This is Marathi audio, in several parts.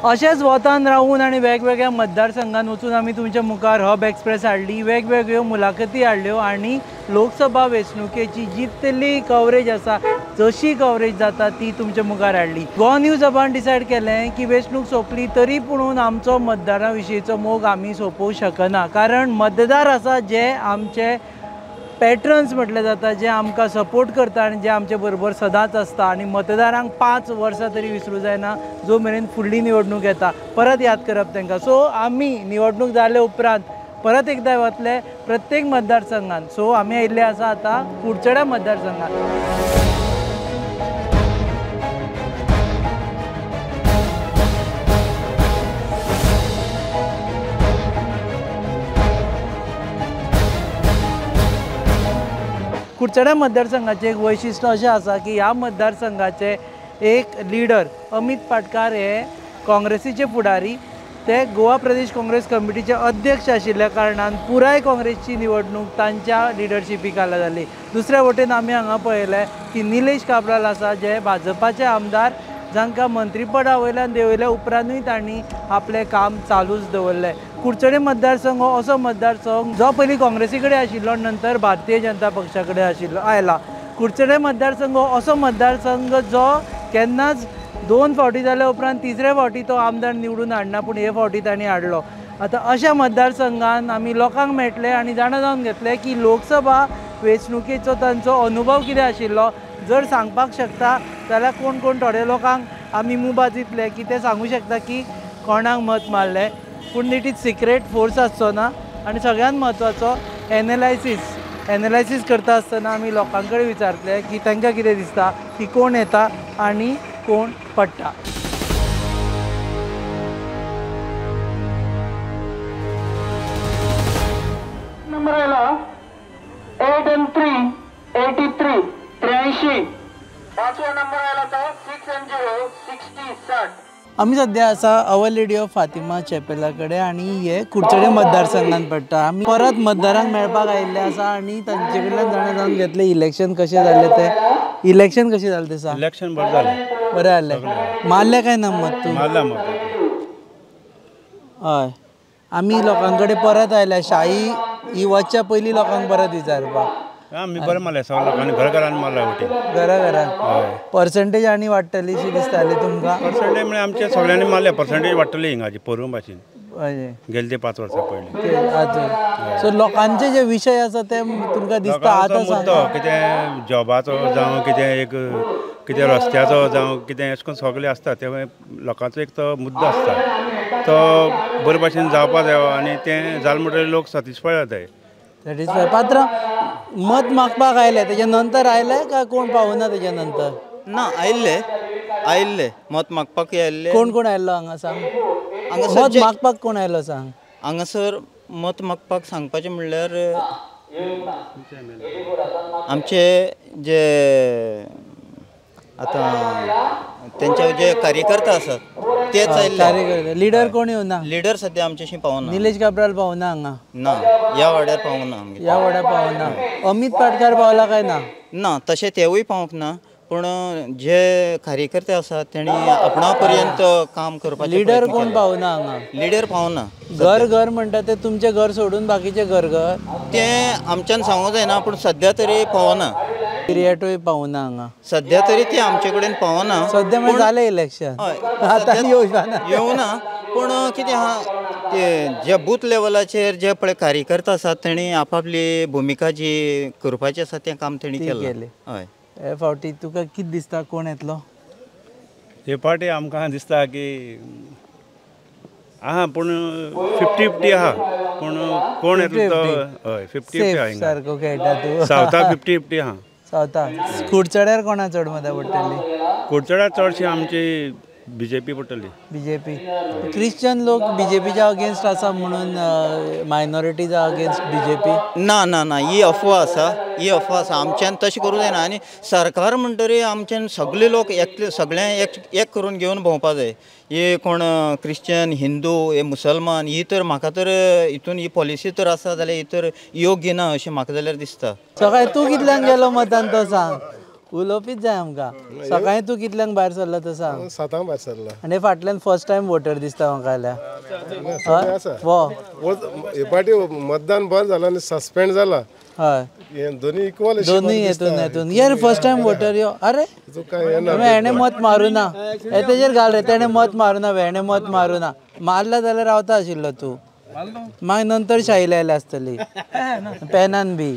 अशेंच वतान रावून आनी वेगवेगळ्या मतदारसंघांत वचून आमी तुमच्या मुखार हब एक्सप्रेस हाडली, वेगवेगळ्यो मुलाखती हाडल्यो आनी लोकसभा वेंचणुकेची जितली कवरेज आसा, जशी कवरेज जाता ती तुमच्या मुखार हाडली. गो न्यूज हबान डिसायड केलें की वेंचणूक सोंपली तरी पुणून आमचो मतदारां विशींचो मोग आमी सोंपोवंक शकना, कारण मतदार आसा जे आमचे पॅट्रन्स म्हटले जाता, जे आमकां सपोर्ट करता आनी जे आमचे बरोबर सदांच आसता आनी मतदारांक 5 वर्सां तरी विसरूं जायना जो मेरेन फुडली निवडणूक येता परत याद करप तांकां. सो आमी निवडणूक जाले उपरांत परत एकदां वतले प्रत्येक मतदारसंघात. सो आमी आयिल्ले आसा आतां कुडचड्या मतदारसंघात. कुडचड्या मतदारसंघाचें एक वैशिश्ट्य अशें आसा की ह्या मतदारसंघाचे एक लिडर अमित पाटकार हे काँग्रेसीचे फुडारी, ते गोवा प्रदेश काँग्रेस कमिटीचे अध्यक्ष आशिल्ल्या कारणान पुराय काँग्रेसची निवडणूक तांच्या लिडरशिपी खाला जाली. दुसऱ्या वटेन आमी हांगा पळयलें की निलेश काब्राल आसा, जे भाजपाचे आमदार, जांकां मंत्रीपदा वयल्यान देंवयल्या उपरांतूय तांणी आपलें काम चालूच दवरलें. कुडचडे मतदारसंघ हो असो मतदारसंघ जो पयलीं काँग्रेसी कडेन आशिल्लो, नंतर भारतीय जनता पक्षा कडेन आयला. कुडचडे मतदारसंघ हो असो मतदारसंघ जो केन्नाच 2 फावटी जाल्या उपरांत 3रे फावटी तो आमदार निवडून हाडना, पूण हे फावटी तांणी हाडलो. आतां अशा मतदारसंघान आमी लोकांक मेळटले आनी जाणा जावन घेतले की लोकसभा वेंचणुकेचो तांचो अनुभव कितें आशिल्लो. जर सांगपाक शकता जाल्यार कोण कोण थोडे लोकांक आमी मुबाज दितले की ते सांगूं शकता की कोणाक मत मारलें, पूण इट इज सिक्रेट, फोर्स आसचो ना. आनी सगळ्यांत म्हत्वाचो एनालायसीस करता आसतना आमी लोकां कडेन विचारतले की तांकां कितें दिसता की कोण येता आनी कोण पडटा. नंबर आयला 8 and 3 83 83. पाचवा नंबर आयला तो 6 and 0 60 60. आमी सद्या आसा आवर लेडी ऑफ फातिमा चॅपेला कडेन आनी हे कुडचडे मतदारसंघात पडटा. आमी परत मतदारांक मेळपाक आयिल्ले आसा आनी तांचे कडल्यान जाणा जावन घेतले इलेक्शन कशें जालें तें. इलेक्शन कशें जालें तें सांग. इलेक्शन बरें जालें. बरें जालें. मारलें काय ना मत तूं? मारला मत. हय, आमी लोकां कडेन परत आयल्या शाही ही वचच्या पयलीं लोकांक परत विचारपाक. आमी बरें मारलें, सगळ्या लोकांनी घरान मारला वटी. घरा पर्संटेज आनी वाडटली अशी दिसताली तुमकां? पर्संटेज म्हणजे आमच्या सगळ्यांनी मारले, पर्संटेज वाडटली हिंगाची पोरूं भाशेन गेले ते 5 वर्सां पयलीं. सो लोकांचे जे विशय आसा ते तुमकां दिसता आतां मुद्दो कितें जॉबाचो जावं कितें रस्त्याचो जावं कितें अशें करून सगळें आसता ते लोकांचो एक तो मुद्दो आसता, तो बरे भाशेन जावपा जायो आनी तें जालें म्हणटकीर लोक सॅटिस्फाय जाताय. सॅटिस्फाय. पात्र मत मागपाक आयले तेजे नंतर आयले काय कोण पावना तेजे नंतर? ना, आयिल्ले मत मागपाक आयिल्ले. कोण कोण आयल्लो हांगा सांग? मत मागपाक कोण आयलो सांग? हांगासर मत मागपाक सांगपाचें म्हणल्यार आमचे जे आतां तेंचे जे कार्यकर्ता आसात तेच आयिल्ले. लिडर कोण येवना? लिडर सद्या आमचेशी पावना. निलेश काब्राल पावना हांगा? ना, ह्या वाड्यार पावना. ह्या वाड्यार पावना. अमित पाटकार पावला काय ना? ना, तशें तेवूय पावूंक ना, पूण जे कार्यकर्ते आसात तेणी आपणा पर्यंत काम करपाचें. लिडर कोण पावना हांगा? लिडर पावना. घर म्हणटा ते तुमचे घर सोडून बाकीचे घर तें आमच्यान सांगूंक जायना, पूण सद्या तरी पावना. एरियाटूय पावना हांगा सद्या तरी ते आमचे कडेन पावना. सद्या म्हणजे जालें इलेक्शन, आतां येवना. पूण कितें आहा ते जे बूथ लेवलाचेर जे पळय कार्यकर्ता आसात तेणी आपआपली भुमिका जी करपाची आसा तें काम तेणी केलें. हय. हे फावटी तुका कितें दिसता कोण येतलो? हे फावटी आमकां दिसता की आहा, पूण 50-50 आहा, पूण कोण येतलो तो? हय, 50-50 आहा. सारको खेळटा तूं. सावथा 50-50 आहा. सावथा. कुडचड्यार कोणा चड मतां पडटली? कुडचड्यार चडशी आमची बीजेपी पडटली. बीजेपी. क्रिश्चन लोक बीजेपीच्या अगेन्स्ट आसा म्हणून मायनॉरिटीजा अगेन्स्ट बीजेपी? ना ना ना, ही अफवा आसा. आमच्यान तशें करूं जायना. आनी सरकार म्हणटरी आमच्यान सगळे लोक सगळ्या एक करून घेवन भोंवपा जाय. हे कोण क्रिश्चन, हिंदू, हे मुसलमान, ही तर म्हाका तर हितून ही पॉलिसी तर आसा जाल्यार ही तर योग्य ना अशें म्हाका जाल्यार दिसता. सकाळी तूं कितल्यांक गेलो मतान तो सांग? उलोवपीच जाय आमकां सकाळीं तूं कितल्यांक भायर सरलो तो सांग 7 भायर सरला आनी फाटल्यान फर्स्ट टायम वोटर दिसता म्हाका जाल्यार हे पाटी मतदान बंद जालां आनी सस्पेंड जाला हय हे दोन्ही इक्वल दोन्ही हेतून ये रे फर्स्ट टायम वोटर यो अरे हेणे मत मारूं ना हे तेजेर घाल रे तेणे मत मारूं ना हेणे मत मारूं ना मारला जाल्यार रावता आशिल्लो तूं मागीर नंतर शाई लायली आसतली पेनान बी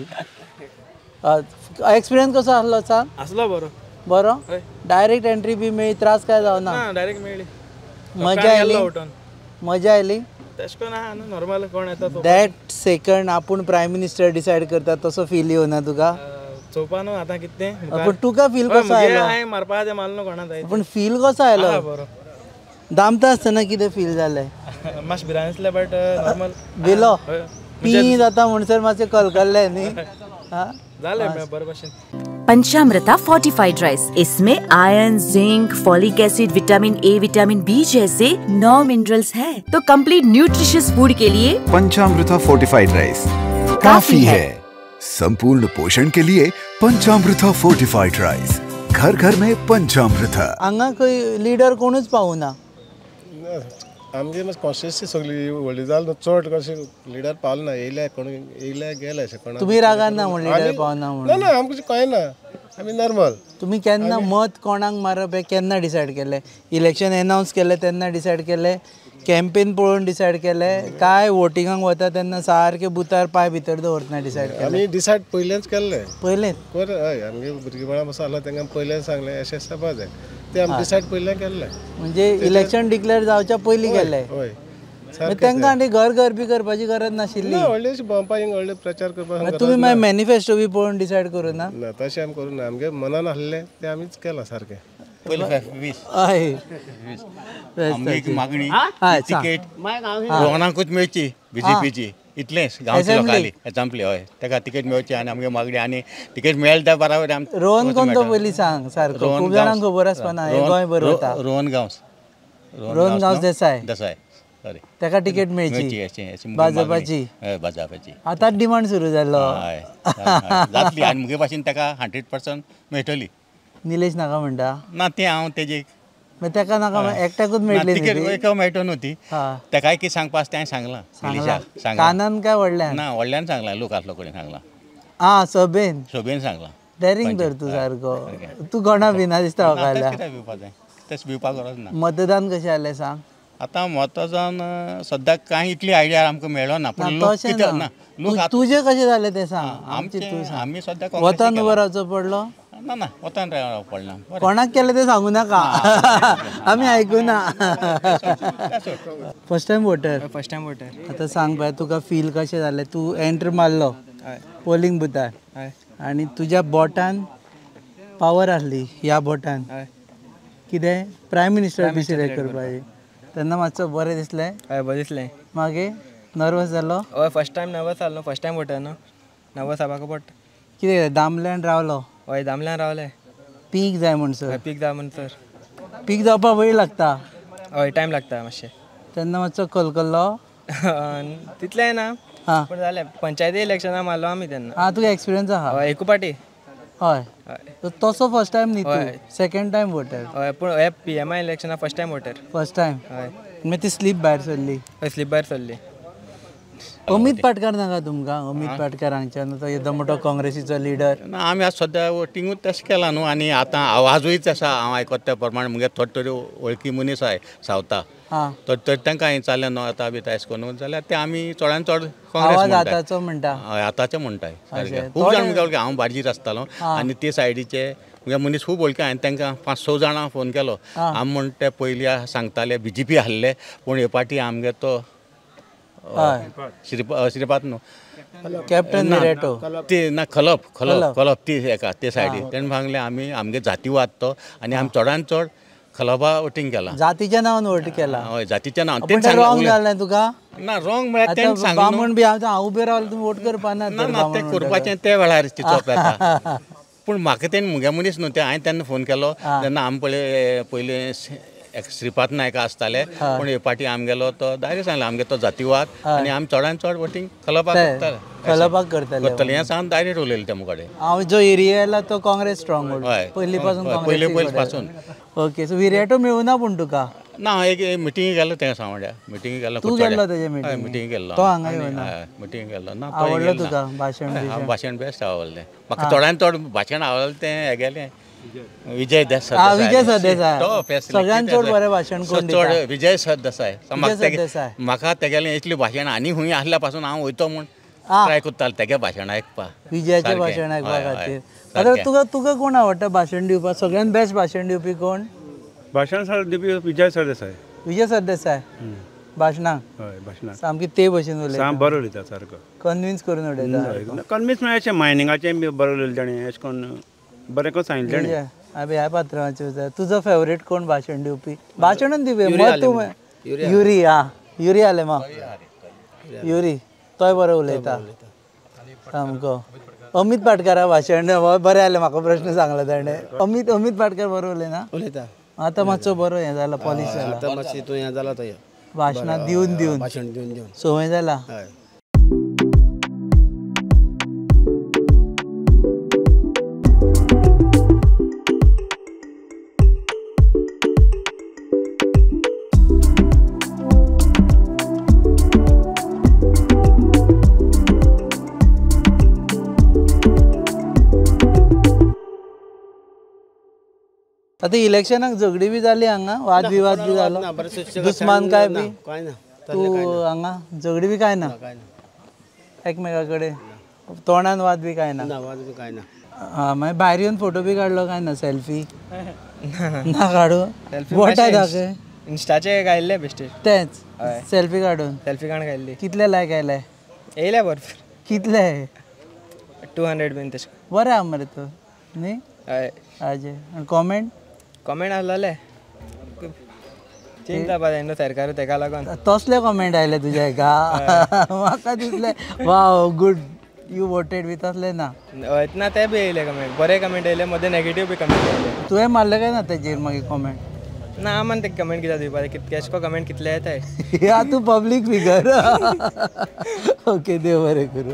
एक्सपिरियन्स कसो आसलो सांग आसलो बरो बरो डायरेक्ट एंट्री बी मेळ्ळी त्रास काय जावना डायरेक्ट मेळ्ळी मजा आयली मजा आयली तशें करून आहा न्हू नॉर्मल कोण येता तो दॅट सेकंड आपूण प्रायम मिनिस्टर डिसायड करता तसो फील येवना तुका चोवपा न्हू आतां कितें पण तुका फील कसो आयलो हांवें मारपा ते मारलो कोणा जाय पण फील कसो आयलो बरो दामता आसतना कितें फील जालें मातशें भिरांत दिसलें बट नॉर्मल भिलो पी जाता म्हणसर मातशें कलकल्लें न्ही जालें बरे भशेन पंचामृता फोर्टिफाइड राइस, इसमें iron, zinc, folic acid, vitamin A, vitamin B जैसे 9 मिनरल्स हैं। तो कंप्लीट न्यूट्रिशियस फूड के लिए पंचामृता फोर्टिफाइड राइस काफी है। संपूर्ण पोषण के लिए पंचामृता फोर्टिफाइड राइस, घर घर में पंचामृता। हांगा खंय लिडर कोणूच पावना आमगे मातशी कॉन्शियसली सगळी व्हडली जाल चड कशें लिडर पावलो ना येयले कोण येयले गेले अशें कोण तुम्ही रागान ना म्हण लिडर पावना ना म्हणून ना आमकां कळना आमी नॉर्मल तुम्ही केन्ना मत कोणाक मारप हे केन्ना डिसायड केले इलेक्शन अनाउन्स केले तेन्ना डिसायड केले कॅम्पेन पळोवन डिसायड केले काय वोटिंगाक वता तेन्ना सारके बुतार पाय भितर दवरतना डिसायड केले आमी डिसायड पयलेंच केल्लें पयलेच कर हय आमगे भुरगेपणा पासून आसलो तांकां पयलें सांगलें अशें जावपा जाय ते आमी डिसायड पयलें केल्लें म्हणजे इलेक्शन डिक्लेअर जावच्या पयलीं केले हय तांकां आनी घर घर बी करपाची गरज नाशिल्ली व्हडलेशी भोंवपा हिंग व्हडले प्रचार करपाक तुम्ही मागीर मॅनिफेस्टो बी पळोवन डिसायड करूं ना ना तशें आमी करूं ना आमगे मनान आसलें तें आमीच केलां सारकें हय मागणी हय सांग. तिकेट रोहनाकूच मेळची बीजेपीची इतलेंच गांवची लोकाली संपली हय ताका तिकेट मेळची आनी आमगे मागणी आनी तिकेट मेळ्ळी त्या बराबर रोहन कोण तो पयलीं सांग सारको खूब जाणांक खबर आसपाना हे गोंय बरो वता रोहन गांवस देसाय देसाय सॉरी ताका तिकेट मेळची भाजपाची हय भाजपाची आतांच डिमांड सुरू जाल्लो हय जातली आनी मुगे भाशेन ताका 100% मेळटली निलेश नाका म्हणटा ना तें हांव तेजे मागीर ताका नाका एकट्याकूच मेळटली तिकेट न्ही ती? एक मेळटो न्हू ती हा. ताकाय कितें सांगपा आसा तें सांगलां निलेशाक सांगलां कानान काय व्हडल्यान ना व्हडल्यान सांगलां लोक आसलो कडेन सांगलां आ सभेन शोभेन सांगलां डॅरिंग तर तूं सारको तूं कोणा भिना दिसता म्हाका तेच जाल्यार कित्याक भिवपा जाय तेच भिवपाक गरज ना मतदान कशें जालें सांग आतां मतदान सद्याक कांय इतली आयडिया आमकां मेळ्ळो ना पूण लोक तशें कितें ना ना लोक तुजें कशें जालें तें सांग आमची आमचे तूं सांग आमी सद्याक वतान उबो रावचो पडलो ना ना वतान रावप पडना बरें. कोणाक केलें तें सांगू नाका आमी आयकुना first time voter first time voter आतां सांग पळय तुका फील कशें जालें तूं एंटर मारलो पोलिंग बुथार हय आनी तुज्या बोटान पावर आसली ह्या बोटान हय कितें प्रायम मिनिस्टर बी सिलेक्ट करपाची तेन्ना मातसो बरें दिसलें हय बरें दिसलें मागीर नर्वस जालो हय फर्स्ट टायम नर्वस जालो फर्स्ट टायम वोटर न्हू नर्वस जावपाक पडटा कितें दामल्यान रावलो हय दामल्यान रावलें पीक जाय म्हणसर पीक जा म्हणसर पीक जावपाक वेळ लागता हय टायम लागता मातशें तेन्ना मातसो कलकल्लो तितलें ना हां पूण जालें पंचायती इलेक्शनाक मारलो आमी तेन्ना हां तुका एक्सपिरियन्स आहा हय एकू पाटी हय हय तसो फर्स्ट टायम न्ही हय. तूं सेकंड टायम वोटर हय पूण हे PMI इलेक्शनाक first time voter first time हय मागीर ती स्लीप भायर सरली हय स्लीप भायर सरली अमित पाटकर नाका तुमकां अमित पाटकर हांगच्यान तो येदो मोठो काँग्रेसीचो लिडर ना आमी आतां सद्या वोटिंगूच तशें केलां न्हू आनी आतां आवाजूय तसा हांव आयकता त्या प्रमाणे मुगे थोडे थोडे वळखी मनीस आहाय सावता हां तर तांकां हें चाललें न्हू आतां बी तशें करून जाल्यार ते आमी चडान चड आवाज काँग्रेस म्हणटाय आतांचो म्हणटा हय आतांचें म्हणटाय सारकें अशें. खूब जाण मुगे वळखी हांव भाटजीर आसतालो आनी ते सायडीचे मुगे मनीस खूब वळखी हांवें तांकां 5-6 जाणां फोन केलो आमी म्हण ते पयलीं सांगताले BJP आहले पूण हे पाटी आमगे तो हय श्रीपाद न्हू कॅप्टन मिरेटो ते ना खलप ती एका ते सायडीन तेणें सांगलें आमी आमगे जातीवाद तो आनी आमी चडान चड खलबा वोटींग केलां जातीच्या नांवान वोट केला हय जातीचें नांव पूण तें रॉंग जालें तुका ना रॉंग म्हळ्यार आतां तेणें सांगलें बामण बी हांव उबें रावलो तुमी वोट करपा ना ना ना तें करपाचें ते वेळार चिंतप येता पूण म्हाका तेणें मुगे मनीस न्हू ते हांवें तेन्ना फोन केलो जेन्ना आमी पळय पयलीं एक श्रीपाद नायक आसताले पूण हे पाटी आमगेलो तो डायरेक्ट सांगले आमगे तो जातीवाद आनी आमी चडान चड वोटींग कलपाक करतले हें सांगून डायरेक्ट उलयले ते मुखाडे हांव जो एरिया येयला तो काँग्रेस स्ट्रॉंग होल्ड पयलीं पासून ओके सो विरेटो मेळूना पूण तुका ना एक मिटींग गेलो तें सांगड्या मिटींग गेलो तूं गेल्लो तेजे मिटींग मिटींग गेल्लो तो हांगा येवना मिटींग गेल्लो ना आवडलो तुका भाशण भाशण बेस्ट आवडलें म्हाका चडान चड भाशण आवडलें तें हें गेलें विजय विजय सरदेसाय सगळ्यान चड बरें भाशण कोण चड विजय सरदेसाय म्हाका तेगेलें इतली भाशण आनी खूंय आसल्या पासून हांव वयतो म्हूण ट्राय करतालो तेगे भाशण आयकपाक विजयाचें भाशण आयकपा खातीर आतां तुका कोण आवडटा भाशण दिवपाक सगळ्यान बेस्ट भाशण दिवपी कोण भाशण दिवपी विजय सरदेसाय विजय सरदेसाय भाशणां सामकी ते भशेन उलयता बरो उलयता सारको कन्विन्स करून उलयता कन्विन्स म्हळ्यार अशें मायनिंगाचें बी बरें उलयलें ताणें अशें करून बरें करून सांगिल्लें ताणें हांवें ह्या पात्रांवाचें विचार तुजो फेवरेट कोण भाशण दिवपी भाशण दिवपी मत तूं युरी युरी आलेमा युरी तोय बरो उलयता सामको अमित पाटकारा भाशण बरें जालें म्हाका प्रश्न सांगलो ताणें अमित पाटकार बरो उलयता आतां मातसो बरो हें जाला पॉलिश जाला भाशणां दिवन संवय जाला आता इलेक्शनाक झगडी बी जाली हांगा वाद विवाद बी जालो दुस्मान काय बी तू हांगा झगडी बी काय ना एकमेका कडेन तोंडान वाद बी काय ना हां मागीर भायर येवन फोटो बी काडलो काय ना सेल्फी ना काडू वोटा दाखय इंस्टाचे काडले बेश्टे तेच सेल्फी काडून काडली कितले लायक आयले येयले भरपूर कितले 200 बीन तशें बरें आहा मरे तूं न्ही हय आजे आनी कॉमेंट आहलोले चेंज जावपा जाय न्हू सरकार तेका लागून तसले कॉमेंट आयले तुज्या हेका म्हाका दिसले wow good you voted with तसले ना ना ते बी येयले कमेंट बरे कमेंट येयले मदें नेगेटीव बी कमेंट येयले तुवें मारले काय ना तेजेर मागीर कॉमेंट ना आमान ते कमेंट कित्याक दिवपा कितके एशको कमेंट कितले येताय या तूं पब्लीक फिगर ओके देव बरें करूं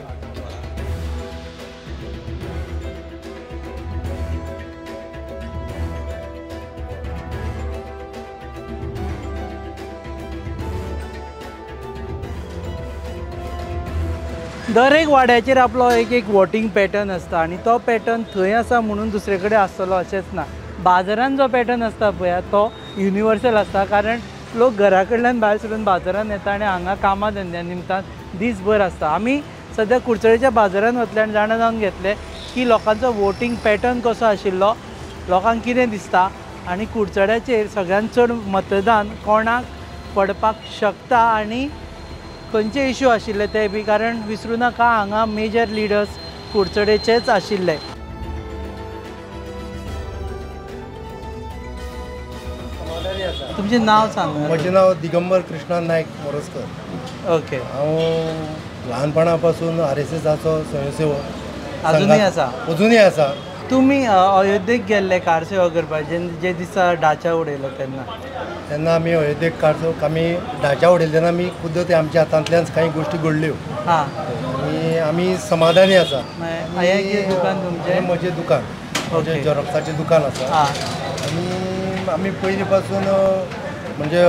दर एक वाड्याचेर आपलो एक वोटींग पॅटर्न आसता आनी तो पॅटर्न थंय आसा म्हणून दुसरे कडेन आसतलो अशेंच ना बाजारान जो पॅटर्न आसता पळय तो युनिवर्सल आसता कारण लोक घरा कडल्यान भायर सरून बाजारान येता आनी हांगा कामा धंद्या निमतान दीसभर आसता आमी सद्या कुडचडेच्या बाजारान वतल्यान जाणा जावन घेतले की लोकांचो वोटींग पॅटर्न कसो आशिल्लो लोकांक कितें दिसता आनी कुडचड्याचेर सगळ्यान चड मतदान कोणाक पडपाक शकता आनी खंयचे इश्यू आशिल्ले ते बी कारण विसरूं नाका हांगा मेजर लिडर्स कुडचडेचेच आशिल्ले तुमचें नांव सांग म्हजें नांव दिगंबर कृष्णा नायक मोरजकर ओके हांव ल्हानपणा पासून RSSाचो स्वयंसेवक अजुनूय आसा तुमी अयोध्येक गेल्ले कार सेवा करपाक जे दिसा डाच्या उडयलो तेन्ना आमी अयोध्येक कार आमी डाच्या उडयले तेन्ना आमी खुद्द ते आमच्या हातांतल्यान कांय गोश्टी घडल्यो आनी आमी समाधानी आसा दुकान तुमचें म्हजें दुकान म्हजें जेरॉक्साचें दुकान आसा आनी आमी पयलीं पासून म्हणजे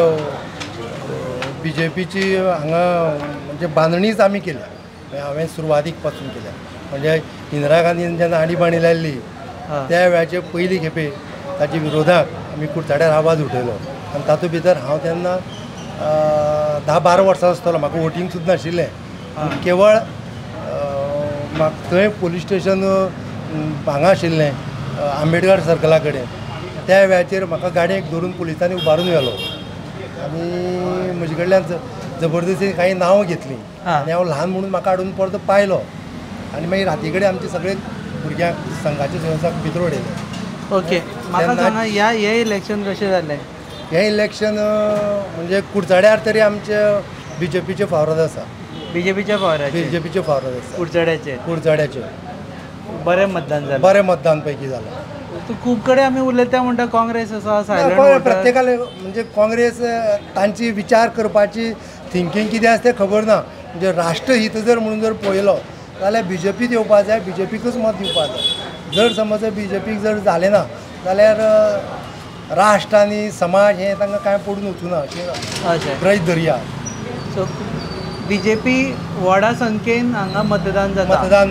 BJPची हांगा म्हणजे बांदणीच आमी केल्या हांवें सुरवातीक पासून केल्या म्हणजे इंदिरा गांधीन जेन्ना आणीबाणी लायल्ली त्या वेळाचे पयली खेपे ताच्या विरोधाक आमी कुडचड्यार आवाज उठयलो आनी तातूंत भितर हांव तेन्ना 10-12 वर्सां आसतलो म्हाका वोटींग सुद्दां नाशिल्लें केवळ म्हाका थंय पुलीस स्टेशन हांगा आशिल्लें आंबेडकर सर्कला कडेन त्या वेळाचेर म्हाका गाडयेक धरून पुलिसांनी उबारून व्हेलो आनी म्हजे कडल्यान जबरदस्ती काही नांवां घेतलीं आनी हांव ल्हान म्हणून म्हाका हाडून परतो पायलो आनी मागीर राती कडेन आमचे सगळे भुरग्यांक संघाचे संस्थाक भितर उडयले ओके म्हाका सांगा हे इलेक्शन कशें जालें हें इलेक्शन म्हणजे कुडचड्यार तरी आमचे BJPचे फावोराद आसा BJPच्या फावोराद आसा कुडचड्याचे बरें मतदान जालें बरें मतदान पैकी जालें खूब कडेन आमी उलयता म्हणटा काँग्रेस आसा सायलंट प्रत्येकाला म्हणजे काँग्रेस तांची विचार करपाची थिंकींग कितें आसा तें खबर ना. म्हणजे राष्ट्रहित जर म्हणून जर पळयलो जाल्यार BJPत येवपा जाय, BJPकूच मत दिवपा जाय. जर समज BJPक जर जालें ना जाल्यार राष्ट्र आनी समाज हें तांकां कांय पडून वचूना अशें गृहीत धरया. सो BJP व्हडा संख्येन हांगा मतदान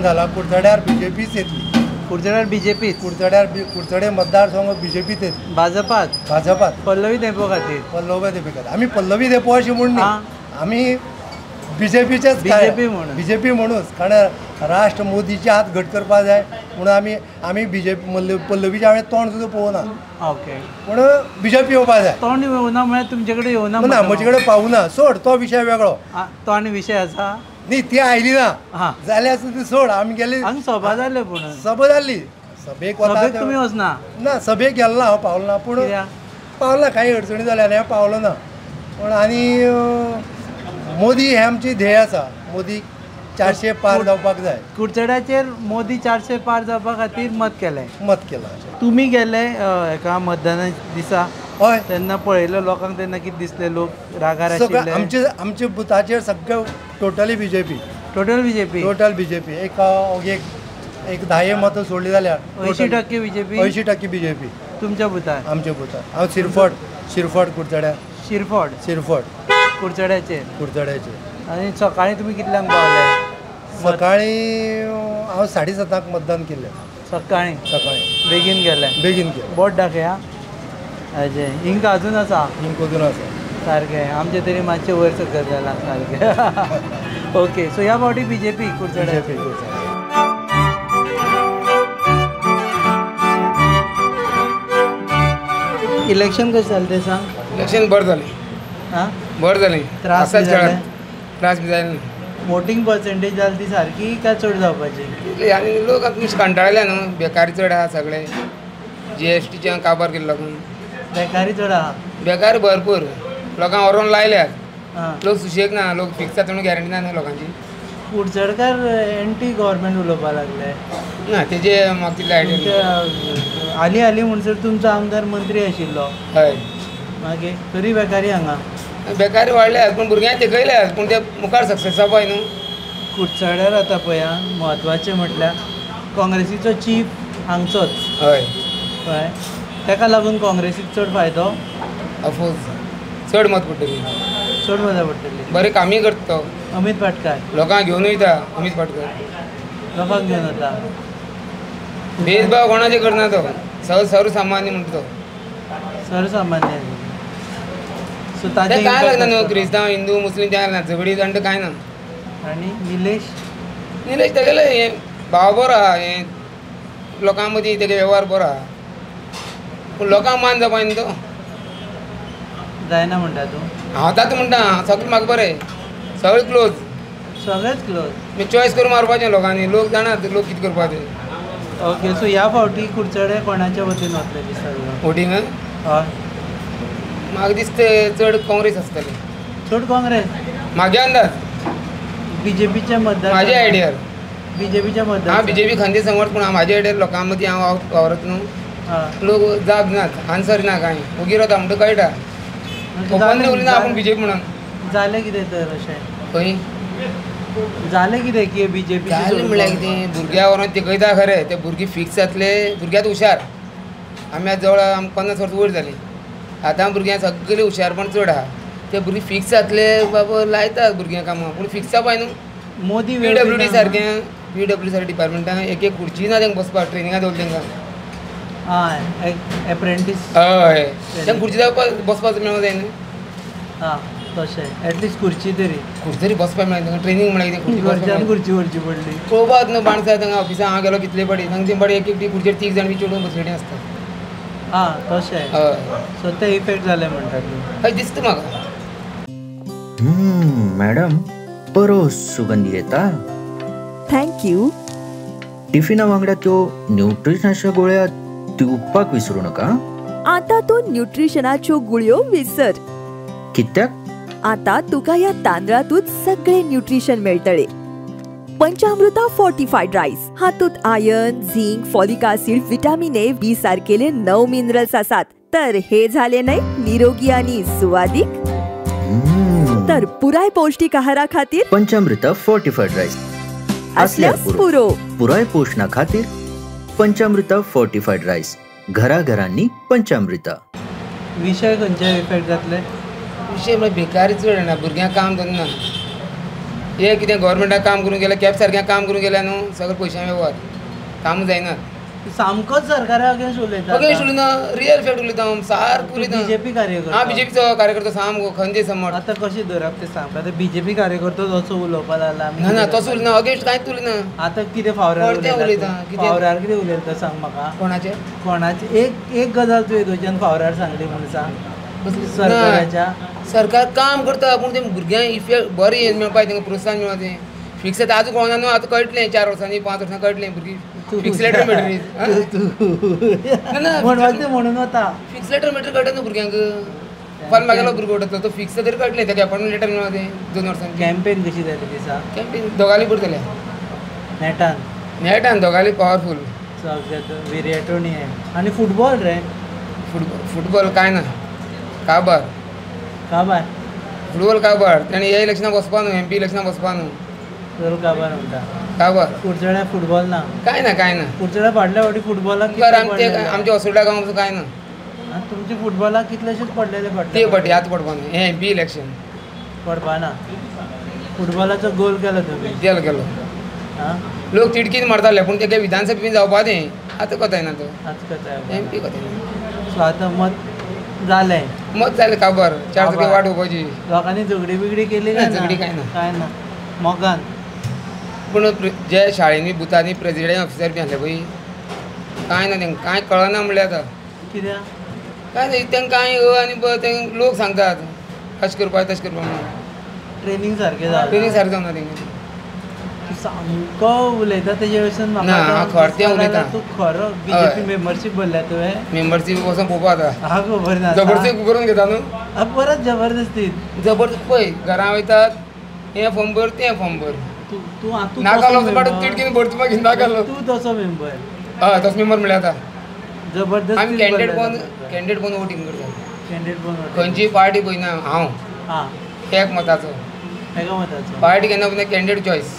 जालां. कुडचड्यार BJPच येतली. कुडचड्यार BJP कुडचडे मतदारसंघ BJPत येतली. भाजपात पल्लवी देपो खातीर आमी पल्लवी देपो अशें म्हणून आमी BJPचेच BJP म्हणूच. कारण राष्ट्र मोदीचे हात घट करपा जाय म्हणून आमी BJP पल्लवीचे हांवें तोंड सुद्दां पळोवना. ओके. पूण BJP येवपा जाय. तोंड येवना म्हळ्यार तुमचे कडेन येवना ना, म्हजे कडेन पावूना. सोड, तो विशय वेगळो. तो आनी विशय आसा न्ही, ती आयली ना जाल्यार सुद्दां सोड. आमी गेली हांगा सभा जाल्ले पूण सभा जाल्ली. सभेक तुमी वचना ना. सभेक गेल्लो हांव पावलो ना. पूण पावला कांय अडचणी जाल्या आनी हांव पावलो ना. पूण आनी मोदी हें आमची ध्येय आसा. मोदी 400 पार जावपाक जाय. कुडचड्याचेर मोदी 400 पार जावपा खातीर मत केलां. तुमी गेले एका मतदाना दिसा हय तेन्ना पळयलो लोकांक, तेन्ना कितें दिसलें? लोक रागार आशिल्ले? आमचे बुथाचेर सगळे टोटली BJP. Total BJP. एक 10 मतां सोडली जाल्यार 80% BJP. 80% BJP. तुमच्या बुथार? आमच्या बुथार. हांव शिरफोड कुडचड्या. शिरफोड कुडचड्याचे. आनी सकाळी तुमी कितल्यांक पावले? सकाळी हांव 7:30 मतदान केलें. सकाळी बेगीन गेले. बोट दाखया. अजय हिंग अजून आसा? सारकें. आमचे तरी मातशें वयर सकयल जाला सारकें. ओके. सो ह्या फावटी BJP कुडचड्या. इलेक्शन कशें जालें तें सांग. इलेक्शन बरें जालें. बरें जालें. त्रास बी जालें. वोटींग पर्सेंटेज जाली ती सारकी काय चड जावपाची? आनी लोक आतां कंटाळले न्हू. बेकारी चड आहा सगळे. GSTचे काबार केले लोकांक. बेकारी चड आहा. बेकारी भरपूर. लोकांक व्हरोन लायल्यात. लोक सुशेग ना. लोक फिक्स जाता म्हणून गॅरंटी ना लोकांची. कुडचडकार एंटी गव्हर्मेंट उलोवपा लागले ना. तेजे म्हाका तितले आयडिया. हाली म्हणसर तुमचो आमदार मंत्री आशिल्लो. हय. मागीर तरी बेकारी हांगा बेकारी वाडल्यात. पूण भुरग्यांक शिकयल्यात. पूण ते मुखार सक्सेस जावपाय न्हू. कुडचड्यार आतां पळया म्हत्वाचें म्हटल्यार काँग्रेसीचो चीफ हांगचोच. हय. कळ्ळें. ताका लागून काँग्रेसीक चड फायदो? ऑफकोर्स चड मत पडटली. चड मजा पडटली. बरें कामी करता तो. अमित पाटकार. लोकांक घेवन वयता अमित पाटकर. लोकांक घेवन वता. भेदभाव कोणाचे करना तो. सर्वसामान्य म्हणटा तो. सर्वसामान्य. सो काय लागना न्हू. क्रिस्तांव हिंदू मुस्लीम त्या लागना. झगडी जाणटे कांय ना. आनी निलेश तेगेले हे भाव बरो आहा. हे लोकां मदीं तेगे वेव्हार बरो आहा. पूण लोकांक मान जावपाय न्ही तो. जायना म्हणटा तूं? हांव तातूं म्हणटा सगळें म्हाका बरें. सगळे क्लोज. सगळेच क्लोज. मागीर चॉयस करून मारपाचें लोकांनी. लोक जाणात लोक कितें करपाचें. ओके. सो ह्या फावटी कुडचडे कोणाच्या वतीन वतले दिसता तुका? वोटींग? हय. म्हाका दिसता चड काँग्रेस आसतली. चड काँग्रेस? म्हागे अंदाज. BJPच्या मतदार. म्हाज्या आयडियार BJPच्या मतदार. हांव BJP खांदी समर्थ. पूण म्हाज्या आयडियार लोकां मदीं हांव वावरत न्हू. लोक जाप नात. आन्सर ना कांय. ओगी रावता म्हणटा कळटा. ओपनली उलयना आपूण BJP म्हणून. जालें कितें तर अशें? खंय जालें कितें की BJP जालें म्हणल्यार कितें? भुरग्यां व्हरोन तिकयता खरें. ते भुरगीं फिक्स जातले. भुरग्यात हुशार. आमी आतां जवळ आमकां 50 वर्सां वयर जालीं. आतां भुरग्यां सगळें हुशारपण चड आहा. ते भुरगीं फिक्स जातले बाबा लायतात भुरग्यां कामां. पूण फिक्स जावपाय न्हू. मोदी PWD सारकें. PWD सारकें डिपार्टमेंटान एक खुर्ची ना तांकां बसपाक. ट्रेनिंगा दवरलें तांकां. एप्रेंटीस. हय. तांकां खुर्ची बसपाक मेळूंक जाय न्हू. तशें एटलीस्ट खुर्ची तरी बसपाक मेळना तांकां. ट्रेनींग म्हणल्यार कितें खुर्ची व्हरची पडली. पळोवपाक न्हू माणसां थंय ऑफिसांत हांव गेलो कितले बडी थंय ती बडी एक एकटी खुर्चेर 3 जाण बी चडून बसलेलीं आसता. तशें. हय. सो ते इफेक्ट जाले म्हणटा तूं? हय दिसता म्हाका. मॅडम बरो सुगंधी येता. थँक्यू. टिफिना वांगडा त्यो न्यूट्रिशनाच्यो गोळ्या दिवपाक विसरू नका. आता तू न्यूट्रिशनाच्यो गुळयो विसर. कित्याक? आता तुका या तांदळातूच सगळे न्यूट्रिशन मेळटले. पंचामृता फोर्टिफाईड राईस हातूंत iron zinc folic acid vitamin A B सारकेले 9 मिनरल्स आसात तर हे झाले नाही निरोगी आणि सुवादिक तर पुराय पौष्टिक आहारा खातीर पंचामृता फोर्टिफाईड राईस असल्यास पुरो पुराय पोषणा खातीर पंचामृता फोर्टिफाईड राईस घराघरांनी पंचामृता विषय खंयचे इफेक्ट जातले विषय म्हणजे बेकारी चड ना भुरग्यांक काम करना हे कितें गव्हर्मेंटाक काम करून गेल्या कॅब सारक्या काम करून गेल्या न्हू सगळे पयशां व्यवहार काम जायना सामकोच सरकारा अगेन्स्ट उलयता अगेन्स्ट उलयना रियल फॅक्ट उलयता सारको उलयता बीजेपी कार्यकर्ता बीजेपीचो कार्यकर्तो सामको खंदे समोर आतां कशें धरप ते सांगता ते बीजेपी कार्यकर्तो असो उलोवपाक लागला ना तसो उलयना अगेन्स्ट कांयच उलयना आतां कितें फावरार उलयता फावरार कितें उलयता सांग म्हाका कोणाचे एक गजाल तुवें थंयच्यान फावरार सांगली म्हूण सांग सरकाराच्या सरकार काम करता पूण ते भुरग्यांक इफेक्ट बरें हें मेळपाक तांकां प्रोत्साहन मेळों तें फिक्स आतां आजून कळना न्हू आतां कळटलें 4 वर्सांनी 5 वर्सांनी कळटलें भुरगीं फिक्स लेटर मेळटली म्हणून वता फिक्स लेटर मेळटली कळटा न्हू भुरग्यांक फाल्यां म्हागेलो भुरगो उठतलो तो फिक्स तरी कळटलें ताका अपॉयंटमेंट लेटर मेळों तें 2 वर्सांनी कॅम्पेन कशी जाली दिसा कॅम्पेन दोगाली करतले नेटान दोगाली पावरफूल सगळ्यात विरेटोनी आनी फुटबॉल रे फुटबॉल कांय ना काबार फुटबॉल काबार तेणी हे इलेक्शनाक वचपा न्हू MP इलेक्शनाक वचपा न्हू चल काबार म्हणटा काबार कुडचड्या फुटबॉल ना कांय ना कुडचड्या फाटल्या फावटी फुटबॉलाक आमच्या हॉस्पिटला गांवांचो कांय ना तुमचे फुटबॉलाक कितलेशेच पडलेले ते फाटी आतां पडपा न्हू हे MP इलेक्शन पडपा ना फुटबॉलाचो गोल केलो तुमी केलो लोक तिडकीन मारताले पूण ते विधानसभेन जावपा तें आतां कोतायना तो MP कोतायना सो आतां मत जालें काबार 4 चुके वाट उपोवची लोकांनी झगडी बिगडी केली झगडी कांय ना मोगान पूण जे शाळेंनी बुथांनी प्रेसिडेंट ऑफिसर बी आहले पळय कांय ना तांकां कांय कळना म्हणल्यार आतां कित्याक कांय ना तांकां कांय आनी ते लोक सांगतात अशें करपा तशें करपा म्हणून ट्रेनींग सारकें जावना तांकां सामको उलयता तेजे वयसून म्हाका तूं खरो बीजेपी मेंबरशीप भरल्या तुवें मेंबरशीप वचोन पळोवपा आतां खबर ना जबरदस्ती करून घेता न्हू परत जबरदस्ती पळय घरा वयतात हे फॉर्म भर तें फॉर्म भर तूं नाका पाडून तिडकीन भरची मागीर नाका तूं तसो मेंबर हय तसो मेंबर म्हणल्यार आतां जबरदस्त आमी कॅन्डिडेट कोण वोटींग करता कॅन्डिडेट खंयची पार्टी पळयना हांव एक मताचो पार्टी केन्ना पळयना कॅन्डिडेट चॉयस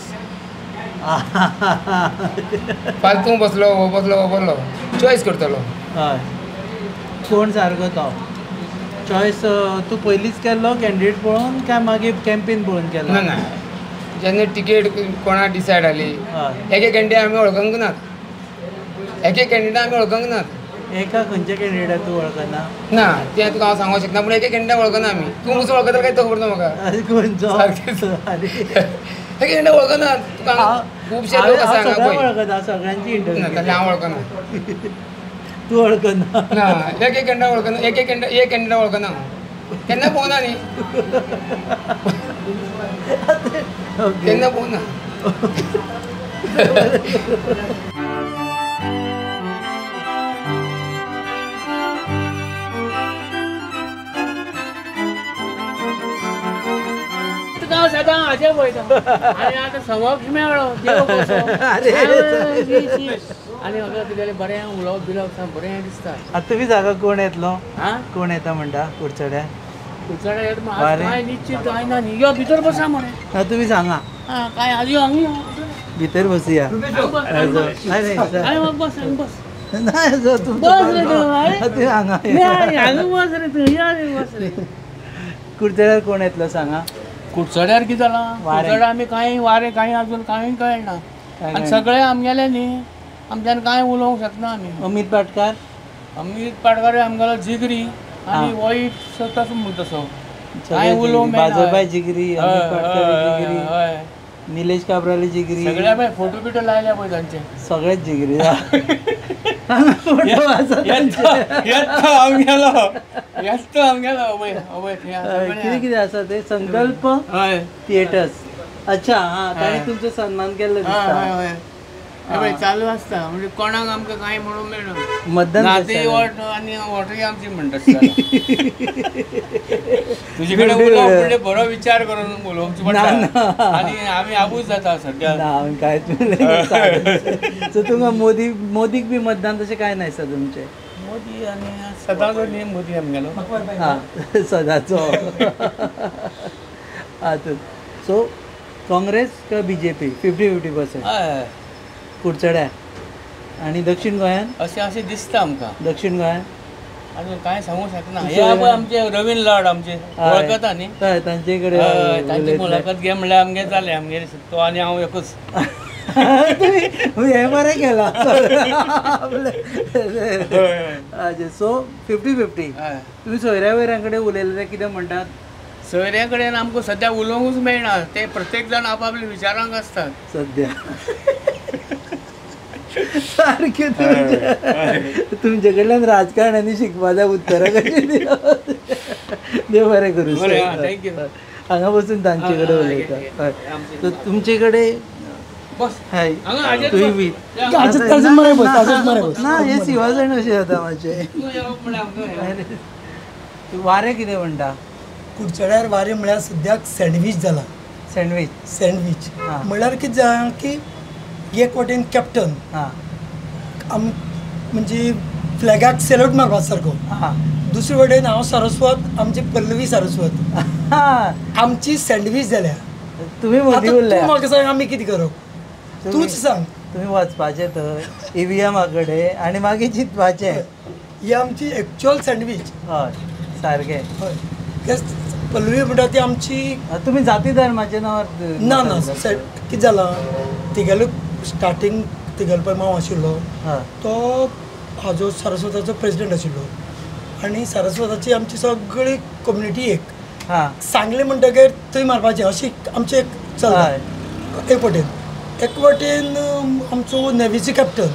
फाल्यां तूं बसलो हो बसलो चॉयस करतलो हय कोण सारको तो चॉयस तूं पयलींच केल्लो कॅन्डिडेट पळोवन काय मागीर कॅम्पेन पळोवन केलो ना जेन्ना टिकेट कोणा डिसायड जाली एक कॅन्डिडेट आमी वळखूंक नात एक कॅन्डिडेट आमी वळखूंक नात एका खंयच्या कॅन्डिडेटाक तूं वळखना ना तें तुका हांव सांगूंक शकना पूण एक कॅन्डिडेट वळखना आमी तूं कसो वळखता काय तो खबर ना म्हाका खंयचो एक कॅन्डिडेट वळखना तुका खुबशे लोक आसा हांगा पळय वळखता सगळ्यांची इंटरव्यू हांव वळखना तूं वळखना ना एक कॅन्डिडेट वळखना एक कॅन्डिडेट वळखना केन्ना पळोवना न्ही केन्ना पळोवना हांव सदां हाजे पळयता आनी आतां समक्ष मेळ्ळो आनी म्हाका तुगेलें बरें उलोवप बिलोवप बरें दिसता आतां तुमी जागा कोण येतलो कोण येता म्हणटा कुडचड्या कांय निश्चित जायना न्ही यो भितर बसा म्हणे तुमी सांगा कांय आज यो हांगा भितर बसया बस बस कुडचड्यार कोण येतलो सांगा कुडचड्यार कितें जालां कुडचड्यार आमी कांय वारें कांय अजून कांय कळना आनी सगळे आमगेले न्ही आमच्यान कांय उलोवंक शकना आमी अमित पाटकार आमगेलो जिगरी आनी वायट तसो म्हणटा तसो कांय उलोवंक बाजोबाय जिगरी अमित पाटकार जिगरी हय निलेश काब्राली जिगरी सगळ्या पळय फोटो बिटो लायल्या पळय तांचे सगळेच जिगरी कितें कितें आसा ते संकल्प थिएटर्स अच्छा ताणें तुमचो सन्मान केल्लो दिसता चालू असता म्हणजे कोणाक आमकां कांय म्हणूंक मेळना मतदान नाते वोट आनी वोटूय आमची म्हणटात तुजे कडेन उलोवप म्हणजे बरो विचार करून उलोवचें पडटा आनी आमी आबूज जाता सद्या कांयच सो तुमकां मोदीक बी मतदान तशें कांय नासता तुमचें मोदी आनी सदांचो नेम मोदी आमगेलो हां सदांचो हातूंत सो काँग्रेस का BJP 50-50% हय कुडचड्या आनी दक्षिण गोंयान अशें दिसता आमकां दक्षिण गोंयान आनी कांय सांगूंक शकना हे पळय आमचे रवींद्र लाड आमचे वळखता न्ही हय तांचे कडेन तांची मुलाखत घे म्हणल्यार आमगे जालें आमगे तो आनी हांव एकूच हे बरें केलां सो 50-50 तुमी सोयऱ्या वयऱ्यां कडेन उलयले ते कितें म्हणटात सोयऱ्या कडेन आमकां सद्या उलोवंकूच मेळना ते प्रत्येक जाण आपआपल्या विचारांक आसतात सद्या सारकें तुमचे कडल्यान राजकारणांनी शिकपा जाय उत्तरां कशीं देव बरें करूं थँक्यू हांगा बसून तांचे कडेन उलयता हय सो तुमचे कडेन हय तुय बी ना हे शिवाजण अशें जाता मातशें वारें कितें म्हणटा कुडचड्यार वारें म्हळ्यार सद्याक सँडवीच जाला सँडवीच म्हळ्यार कितें जालें की एक वटेन कॅप्टन म्हणजे फ्लॅगाक सॅल्यूट मारपा सारको दुसरे वटेन हांव सारस्वत आमची पल्लवी सारस्वत आमची सँडवीच जाल्या तुमी मोदी उरल्या म्हाका सांग आमी कितें करप तूच सांग तुमी वचपाचें थंय EVM कडेन आनी मागीर चिंतपाचें ही आमची एक्चुअल सँडवीच हय सारकें हय पल्लवी म्हणटा ती आमची तुमी जाती धर्माचें नांव ना ना कितें जालां तिगेलो स्टार्टींग तिगेलो पळय मांव आशिल्लो तो हाजो सारस्वताचो प्रेसिडेंट आशिल्लो आनी सारस्वताची आमची सगळी कम्युनिटी एक सांगलें म्हणटकीर थंय मारपाचें अशी आमचें एक चलता एक वटेन आमचो नेवीचो कॅप्टन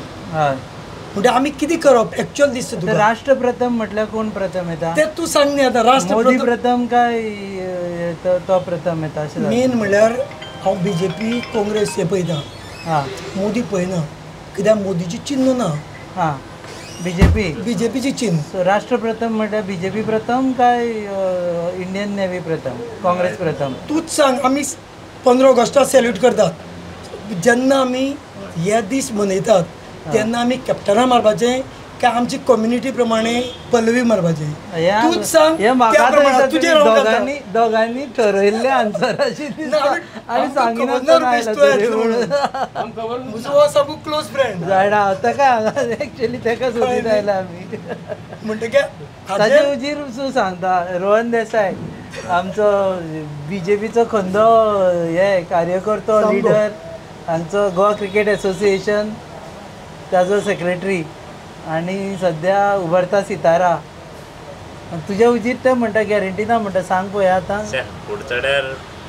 म्हणजे आमी कितें करप एक्चुअल दिसता तुका राष्ट्र प्रथम म्हटल्यार कोण प्रथम येता ते तूं सांग न्ही आतां राष्ट्र मोदी प्रथम काय तो प्रथम येता अशें मेन म्हणल्यार हांव BJP काँग्रेस हे पळयता मोदी पळयना कित्याक मोदीची चिन्ह ना BJPची चिन्ह राष्ट्र प्रथम म्हटल्यार BJP प्रथम काय इंडियन नेव्ही प्रथम काँग्रेस प्रथम तूच सांग आमी 15 ऑगस्टाक सॅल्यूट करतात जेन्ना आमी हे दीस मनयतात तेन्ना आमी कॅप्टना मारपाचें काय आमची कम्युनिटी प्रमाणे पल्लवी मारपाचें तूच सांग दोगांनी ठरयल्लें आन्सर अशें आमी सांगिना सामको क्लोज फ्रेंड जाणा ताका हांगा एक्चुअली ताका सोदीत आयला आमी म्हणटकीर ताचे उजीर तूं सांगता रोहन देसाय आमचो BJPचो खंदो हे कार्यकर्तो लिडर हांचो गोवा क्रिकेट एसोसिएशन ताजो सेक्रेटरी आनी सद्या उबरता सितारा तुज्या उजीर ते म्हणटा गॅरंटी ना म्हणटा सांग पळय आतां कुडचड्यार